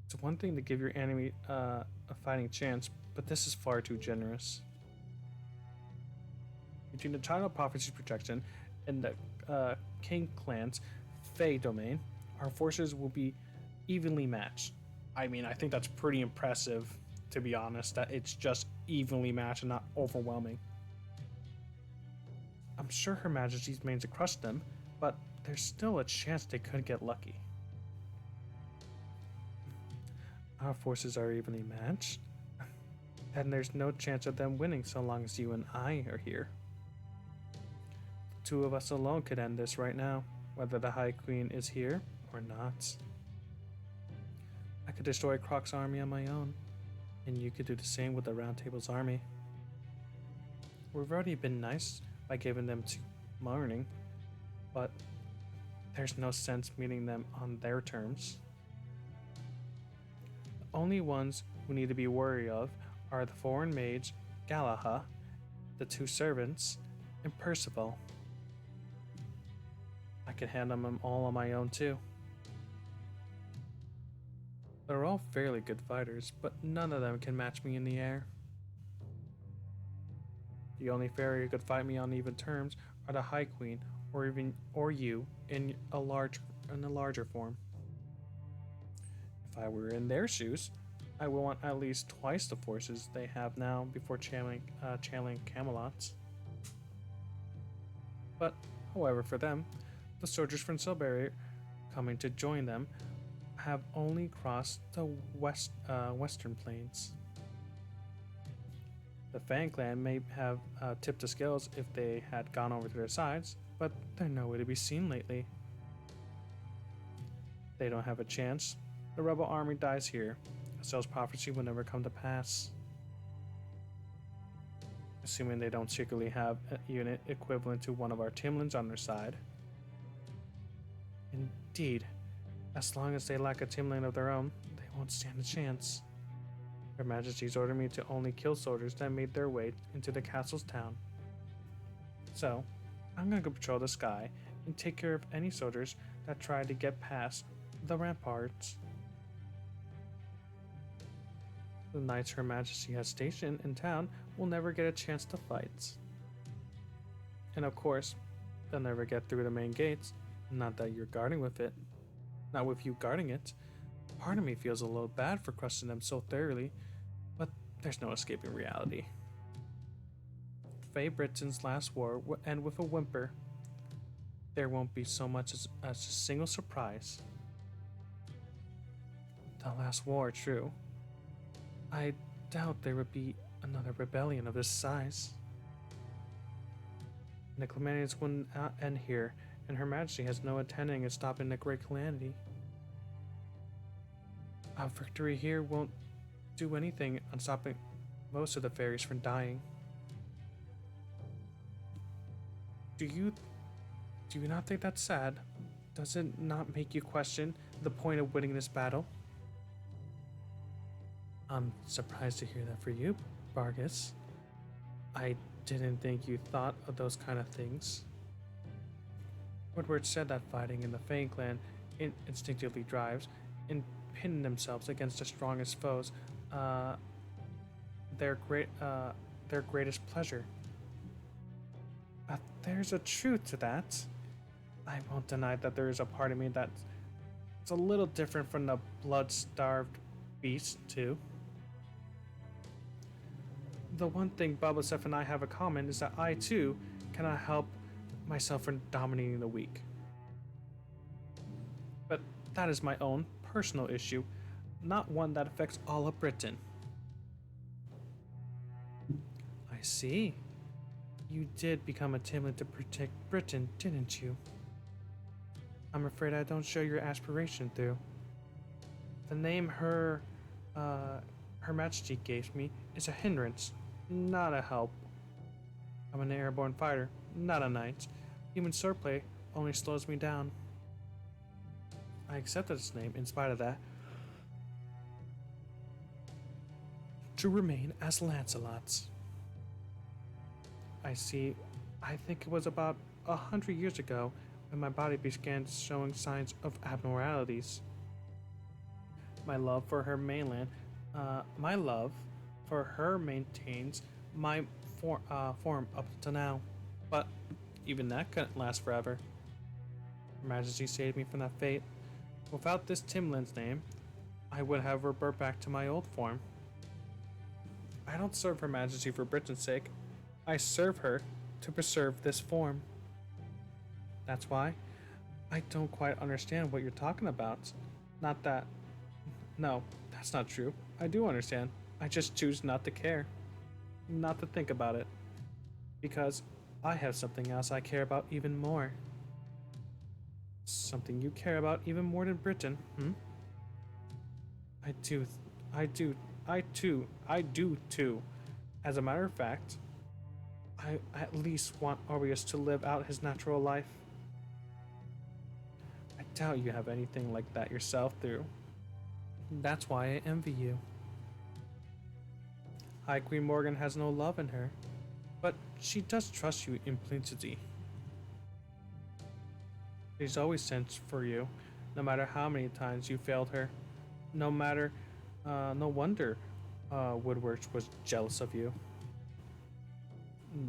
It's one thing to give your enemy a fighting chance, but this is far too generous. Between the Child of Prophecy's protection and the King Clan's Fae domain, our forces will be evenly matched. I mean, I think that's pretty impressive, to be honest, that it's just evenly matched and not overwhelming. I'm sure Her Majesty's means to crush them, but there's still a chance they could get lucky. Our forces are evenly matched, and there's no chance of them winning so long as you and I are here. The two of us alone could end this right now, whether the High Queen is here or not. I could destroy Croc's army on my own, and you could do the same with the Round Table's army. We've already been nice by giving them to Morning, but there's no sense meeting them on their terms. The only ones we need to be wary of are the foreign mage, Galaha, the two servants, and Percival. I can handle them all on my own too. They're all fairly good fighters, but none of them can match me in the air. The only fairy who could fight me on even terms are the High Queen, or you in a larger form. If I were in their shoes, I would want at least twice the forces they have now before channeling Camelot. But, however, for them, the soldiers from Silbury coming to join them have only crossed the western plains. The Fang clan may have tipped the scales if they had gone over to their sides, but they're nowhere to be seen lately. They don't have a chance. The rebel army dies here. Estelle's prophecy will never come to pass. Assuming they don't secretly have a unit equivalent to one of our Timlins on their side. Indeed, as long as they lack a Timlin of their own, they won't stand a chance. Her Majesty's ordered me to only kill soldiers that made their way into the castle's town. So, I'm going to patrol the sky and take care of any soldiers that try to get past the ramparts. The knights Her Majesty has stationed in town will never get a chance to fight. And of course, they'll never get through the main gates, not that you're guarding with it. Not with you guarding it. Part of me feels a little bad for crushing them so thoroughly, but there's no escaping reality. Faye Britain's last war will end with a whimper. There won't be so much as a single surprise. The last war, true. I doubt there would be another rebellion of this size. The calamities wouldn't end here, and Her Majesty has no intending of stopping the great calamity. A victory here won't do anything on stopping most of the fairies from dying. Do you not think that's sad? Does it not make you question the point of winning this battle? I'm surprised to hear that for you, Vargas. I didn't think you thought of those kind of things. Woodward said that fighting in the Fang clan instinctively drives in pinning themselves against the strongest foes their greatest pleasure. There's a truth to that. I won't deny that there is a part of me that's a little different from the blood-starved beast, too. The one thing Babasef and I have in common is that I, too, cannot help myself from dominating the weak. But that is my own personal issue, not one that affects all of Britain. I see. You did become a Timlin to protect Britain, didn't you? I'm afraid I don't share your aspiration through. The name Her Majesty gave me is a hindrance, not a help. I'm an airborne fighter, not a knight. Human swordplay only slows me down. I accepted its name in spite of that, to remain as Lancelot's. I see. I think it was about 100 years ago when my body began showing signs of abnormalities. My love for her maintains my form up to now, but even that couldn't last forever. Her Majesty saved me from that fate. Without this Timlin's name, I would have revert back to my old form. I don't serve Her Majesty for Britain's sake. I serve her to preserve this form. That's why I don't quite understand what you're talking about. No, That's not true. I do understand. I just choose not to care. Not to think about it. Because I have something else I care about even more. Something you care about even more than Britain, hmm? I do, I do, I do too. As a matter of fact, I at least want Aureus to live out his natural life. I doubt you have anything like that yourself, through. That's why I envy you. High Queen Morgan has no love in her, but she does trust you implicitly. She's always sent for you, no matter how many times you failed her. No wonder Woodward was jealous of you.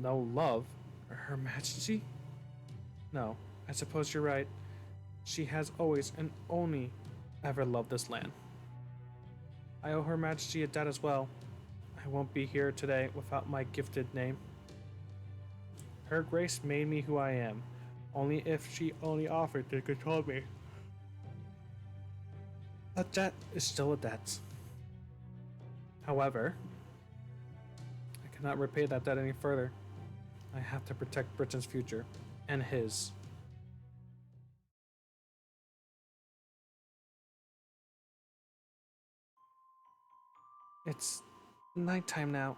No love? Her Majesty? No, I suppose you're right. She has always and only ever loved this land. I owe Her Majesty a debt as well. I won't be here today without my gifted name. Her Grace made me who I am, only if she only offered to control me. A debt is still a debt. However, I cannot repay that debt any further. I have to protect Britain's future, and his. It's nighttime now.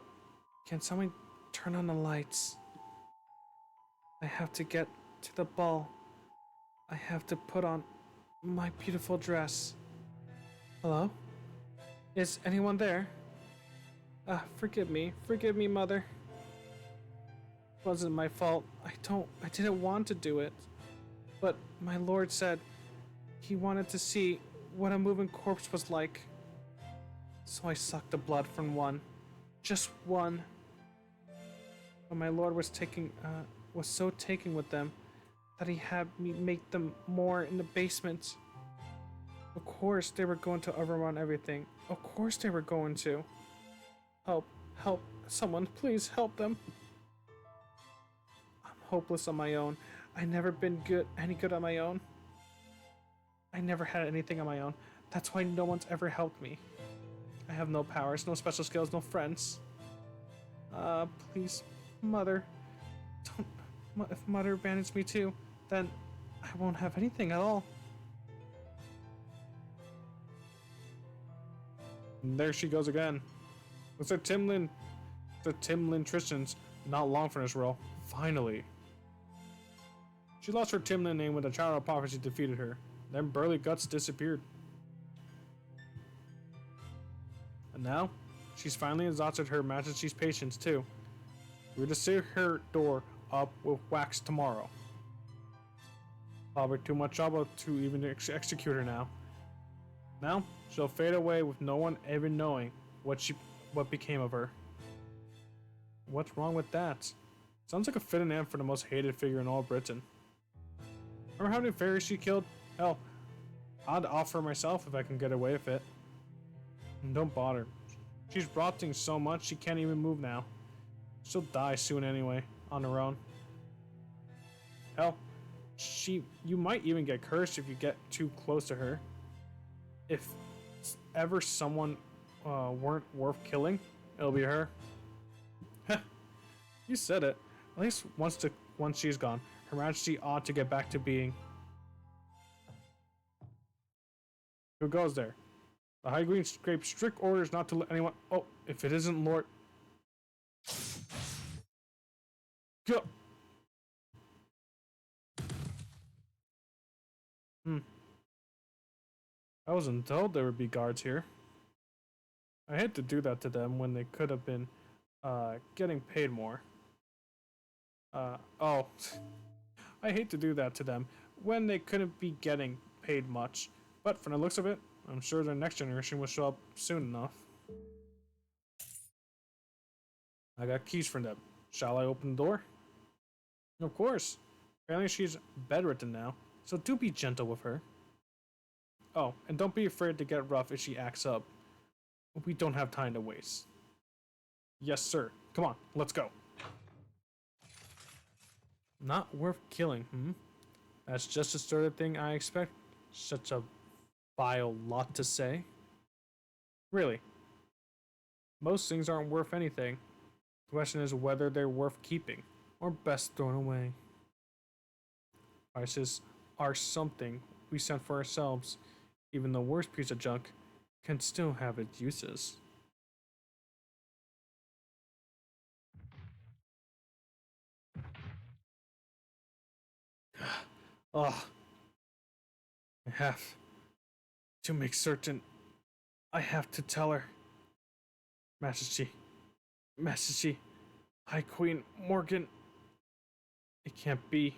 Can someone turn on the lights? I have to get to the ball. I have to put on my beautiful dress. Hello? Is anyone there? Forgive me, mother. It wasn't my fault. I didn't want to do it. But my lord said he wanted to see what a moving corpse was like. So I sucked the blood from one. Just one. But my lord was so taken with them that he had me make them more in the basement. Of course they were going to overrun everything. Of course they were going to. Help, someone please help them. I'm hopeless on my own. I never been any good on my own. I never had anything on my own. That's why no one's ever helped me. I have no powers, no special skills, no friends. Please, Mother. If Mother abandons me too, then I won't have anything at all. And there she goes again. Looks like Timlin Tristan's not long for this role. Finally. She lost her Timlin name when the Child of Prophecy defeated her. Then Burly Guts disappeared. And now, she's finally exhausted Her Majesty's patience too. We're to seal her door up with wax tomorrow. Probably too much trouble to even execute her now. Now, she'll fade away with no one ever knowing what became of her. What's wrong with that? Sounds like a fitting end for the most hated figure in all Britain. Remember how many fairies she killed? Hell, I'd offer myself if I can get away with it. And don't bother. She's rotting so much she can't even move now. She'll die soon anyway, on her own. Hell, you might even get cursed if you get too close to her. If ever someone weren't worth killing, it'll be her. Heh, you said it. At least once she's gone, Her Majesty ought to get back to being. Who goes there? The High Queen gave strict orders not to let anyone. Oh, if it isn't Lord. Go. I wasn't told there would be guards here. I hate to do that to them when they could have been getting paid more. Oh. I hate to do that to them when they couldn't be getting paid much. But from the looks of it, I'm sure the next generation will show up soon enough. I got keys from them. Shall I open the door? Of course. Apparently she's bedridden now, so do be gentle with her. Oh, and don't be afraid to get rough if she acts up. We don't have time to waste. Yes, sir. Come on, let's go. Not worth killing, That's just the sort of thing I expect. Such a vile lot to say. Really, most things aren't worth anything. The question is whether they're worth keeping or best thrown away. Prices are something we set for ourselves. Even the worst piece of junk can still have its uses. Ugh, I have to make certain. I have to tell her. Master Master High Queen Morgan. It can't be.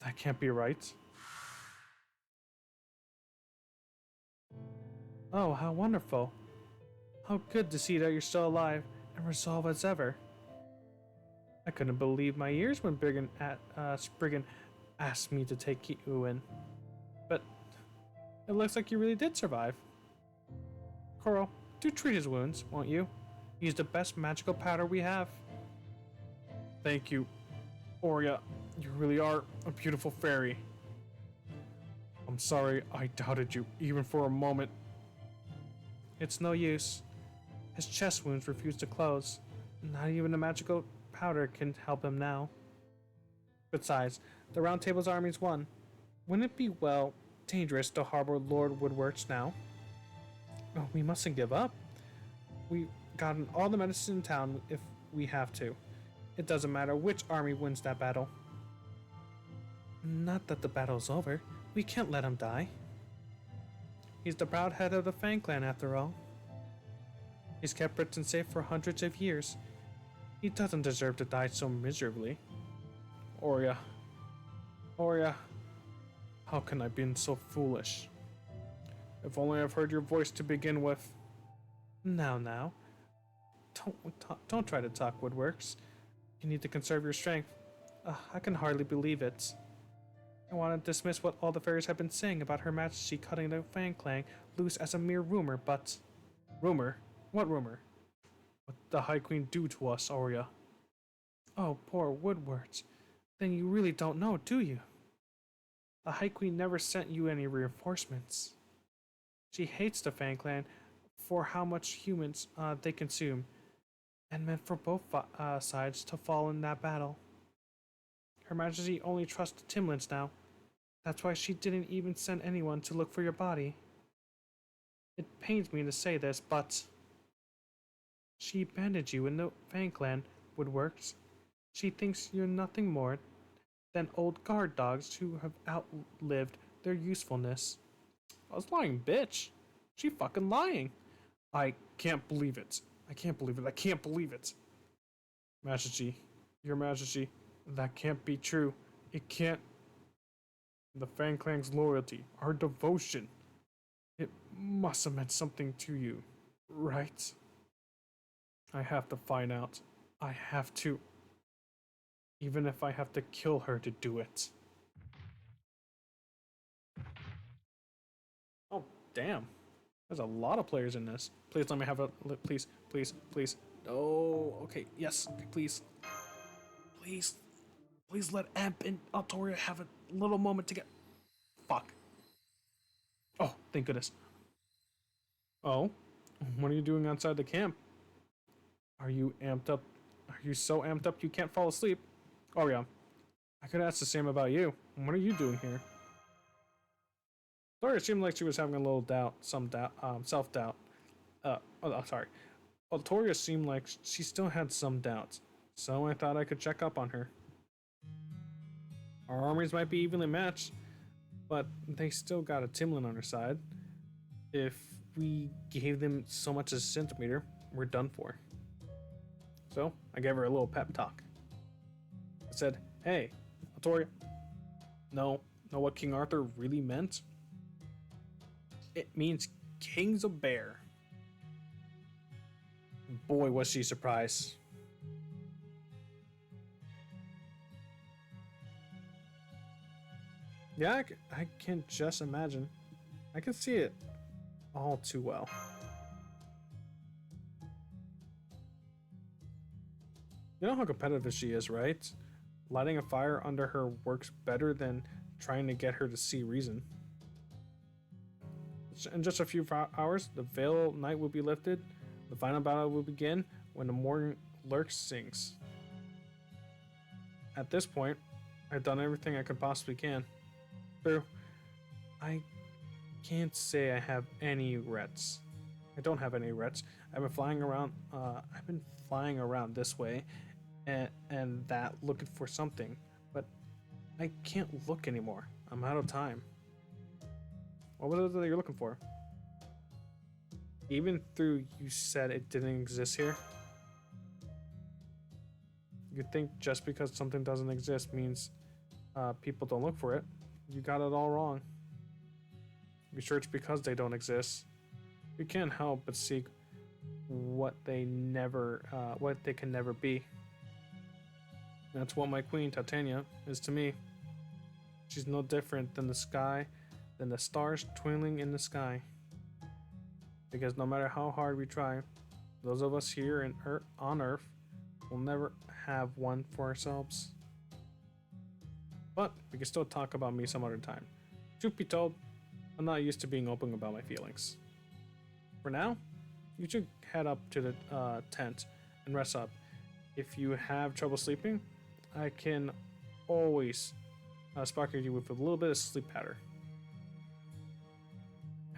That can't be right. Oh, how wonderful. How good to see that you're still alive and resolved as ever. I couldn't believe my ears when Spriggan asked me to take you in. But it looks like you really did survive. Coral, do treat his wounds, won't you? Use the best magical powder we have. Thank you, Oria. You really are a beautiful fairy. I'm sorry I doubted you, even for a moment. It's no use. His chest wounds refuse to close. Not even a magical powder can help him now. Besides, the Round Table's armies won. Wouldn't it be, well, dangerous to harbor Lord Woodworks now? Oh, we mustn't give up. We've gotten all the medicine in town if we have to. It doesn't matter which army wins that battle. Not that the battle's over. We can't let him die. He's the proud head of the Fang clan, after all. He's kept Britain safe for hundreds of years. He doesn't deserve to die so miserably. Oria. How can I have been so foolish? If only I've heard your voice to begin with. Now. Don't try to talk, Woodworks. You need to conserve your strength. I can hardly believe it. I want to dismiss what all the fairies have been saying about Her Majesty cutting the Fang clan loose as a mere rumor, but... Rumor? What rumor? What did the High Queen do to us, Oria? Oh, poor Woodworks. Then you really don't know, do you? The High Queen never sent you any reinforcements. She hates the Fang clan for how much humans they consume, and meant for both sides to fall in that battle. Her Majesty only trusts the Timlins now. That's why she didn't even send anyone to look for your body. It pains me to say this, but... She abandoned you in the Fang clan, Woodworks. She thinks you're nothing more than old guard dogs who have outlived their usefulness. I was lying, bitch. She fucking lying. I can't believe it. I can't believe it. Majesty, Your Majesty, that can't be true. It can't. The Fang clan's loyalty, our devotion. It must have meant something to you, right? I have to find out. I have to. Even if I have to kill her to do it. Oh, damn. There's a lot of players in this. Please let me have a... Please. Oh, okay. Yes, okay, please. Please let Amp and Altoria have a little moment to get... Fuck. Oh, thank goodness. Oh? What are you doing outside the camp? Are you amped up? Are you so amped up you can't fall asleep? Oh yeah. I could ask the same about you. What are you doing here? Altoria seemed like she was having a little doubt, self-doubt. Sorry. Altoria seemed like she still had some doubts, so I thought I could check up on her. Our armies might be evenly matched, but they still got a Timlin on their side. If we gave them so much as a centimeter, we're done for. So, I gave her a little pep talk. I said, hey, Altoria, know what King Arthur really meant? It means King's a bear. Boy, was she surprised. Yeah, I can just imagine. I can see it all too well. You know how competitive she is, right? Lighting a fire under her works better than trying to get her to see reason. In just a few hours, the veil night will be lifted. The final battle will begin when the morning lurk sings. At this point, I've done everything I could possibly can. True, I can't say I have any regrets. I don't have any regrets. I've been flying around. I've been flying around this way and that, looking for something, but I can't look anymore. I'm out of time. What was it that you're looking for? Even through you said it didn't exist here? You think just because something doesn't exist means people don't look for it? You got it all wrong. You search because they don't exist. You can't help but seek what they can never be. That's what my queen Titania is to me. She's no different than the stars twinkling in the sky. Because no matter how hard we try, those of us here on Earth will never have one for ourselves. But we can still talk about me some other time. Truth be told, I'm not used to being open about my feelings. For now, you should head up to the tent and rest up. If you have trouble sleeping, I can always sparkle you with a little bit of sleep powder.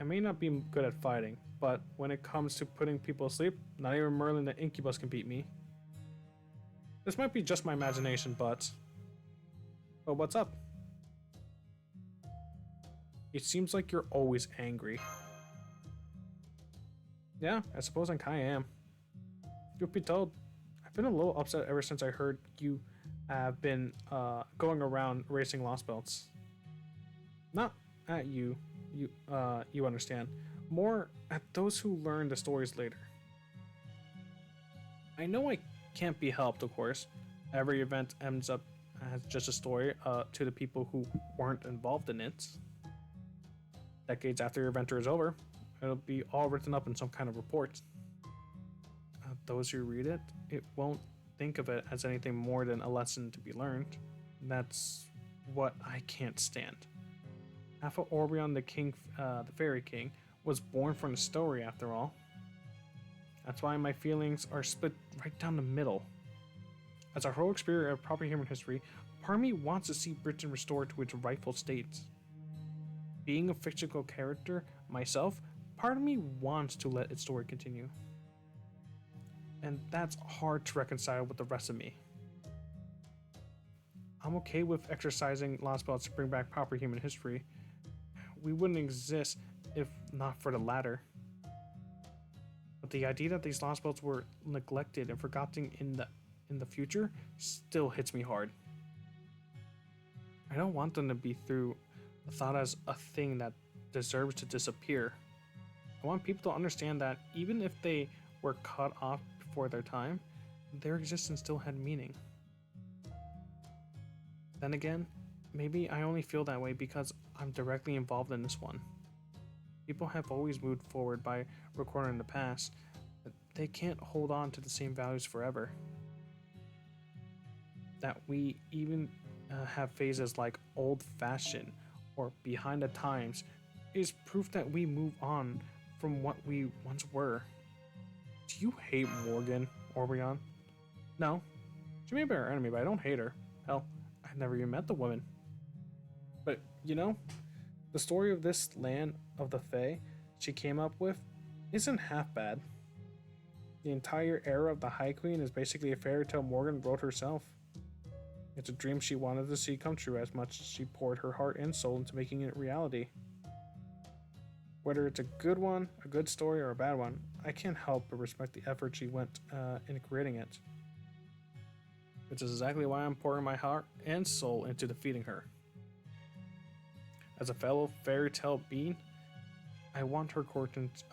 I may not be good at fighting, but when it comes to putting people to sleep, not even Merlin the Incubus can beat me. This might be just my imagination, but what's up? It seems like you're always angry. Yeah, I suppose I kinda am. Truth be told, I've been a little upset ever since I heard you have been going around racing Lostbelts. Not at you, you understand. More at those who learn the stories later. I know I can't be helped, of course. Every event ends up as just a story to the people who weren't involved in it. Decades after your adventure is over, it'll be all written up in some kind of report. Those who read it, it won't think of it as anything more than a lesson to be learned. That's what I can't stand. Half of Orion, the Fairy King, was born from the story after all. That's why my feelings are split right down the middle. As a heroic spirit of proper human history, part of me wants to see Britain restored to its rightful state. Being a fictional character myself, part of me wants to let its story continue. And that's hard to reconcile with the rest of me. I'm okay with exercising Lostbelt to bring back proper human history. We wouldn't exist if not for the latter. But the idea that these Lostbelts were neglected and forgotten in the future still hits me hard. I don't want them to be thought as a thing that deserves to disappear. I want people to understand that even if they were cut off before their time, their existence still had meaning. Then again, maybe I only feel that way because I'm directly involved in this one. People have always moved forward by recording the past, but they can't hold on to the same values forever. That we even have phases like old-fashioned or behind the times is proof that we move on from what we once were. Do you hate Morgan, Orion? No. She may be our enemy, but I don't hate her. Hell, I've never even met the woman. But, the story of this land of the Fae she came up with isn't half bad. The entire era of the High Queen is basically a fairy tale Morgan wrote herself. It's a dream she wanted to see come true as much as she poured her heart and soul into making it reality. Whether it's a good one, a good story, or a bad one, I can't help but respect the effort she went in creating it. Which is exactly why I'm pouring my heart and soul into defeating her. As a fellow fairy tale being, I want her curtains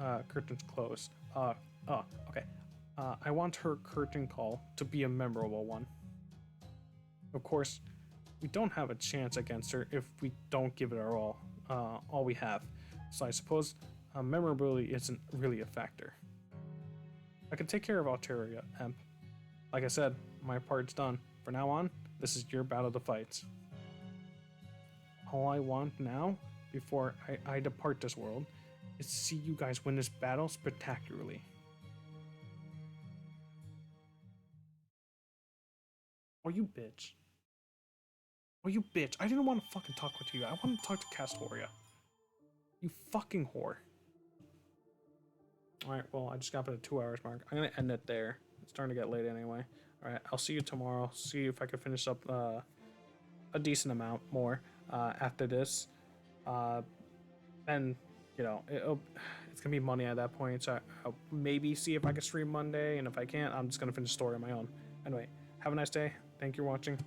closed. Okay. I want her curtain call to be a memorable one. Of course, we don't have a chance against her if we don't give it our all we have. So I suppose memorability isn't really a factor. I can take care of Alteria, Emp. Like I said, my part's done. From now on, this is your battle to fight. All I want now, before I depart this world, is to see you guys win this battle spectacularly. Oh, you bitch. Oh, you bitch. I didn't want to fucking talk with you. I wanted to talk to Castoria. You fucking whore. Alright, well, I just got up at the 2 hours mark. I'm gonna end it there. It's starting to get late anyway. Alright, I'll see you tomorrow. See if I can finish up a decent amount more after this. And, you know, it's gonna be money at that point, so I'll maybe see if I can stream Monday, and if I can't, I'm just gonna finish the story on my own. Anyway, have a nice day. Thank you for watching.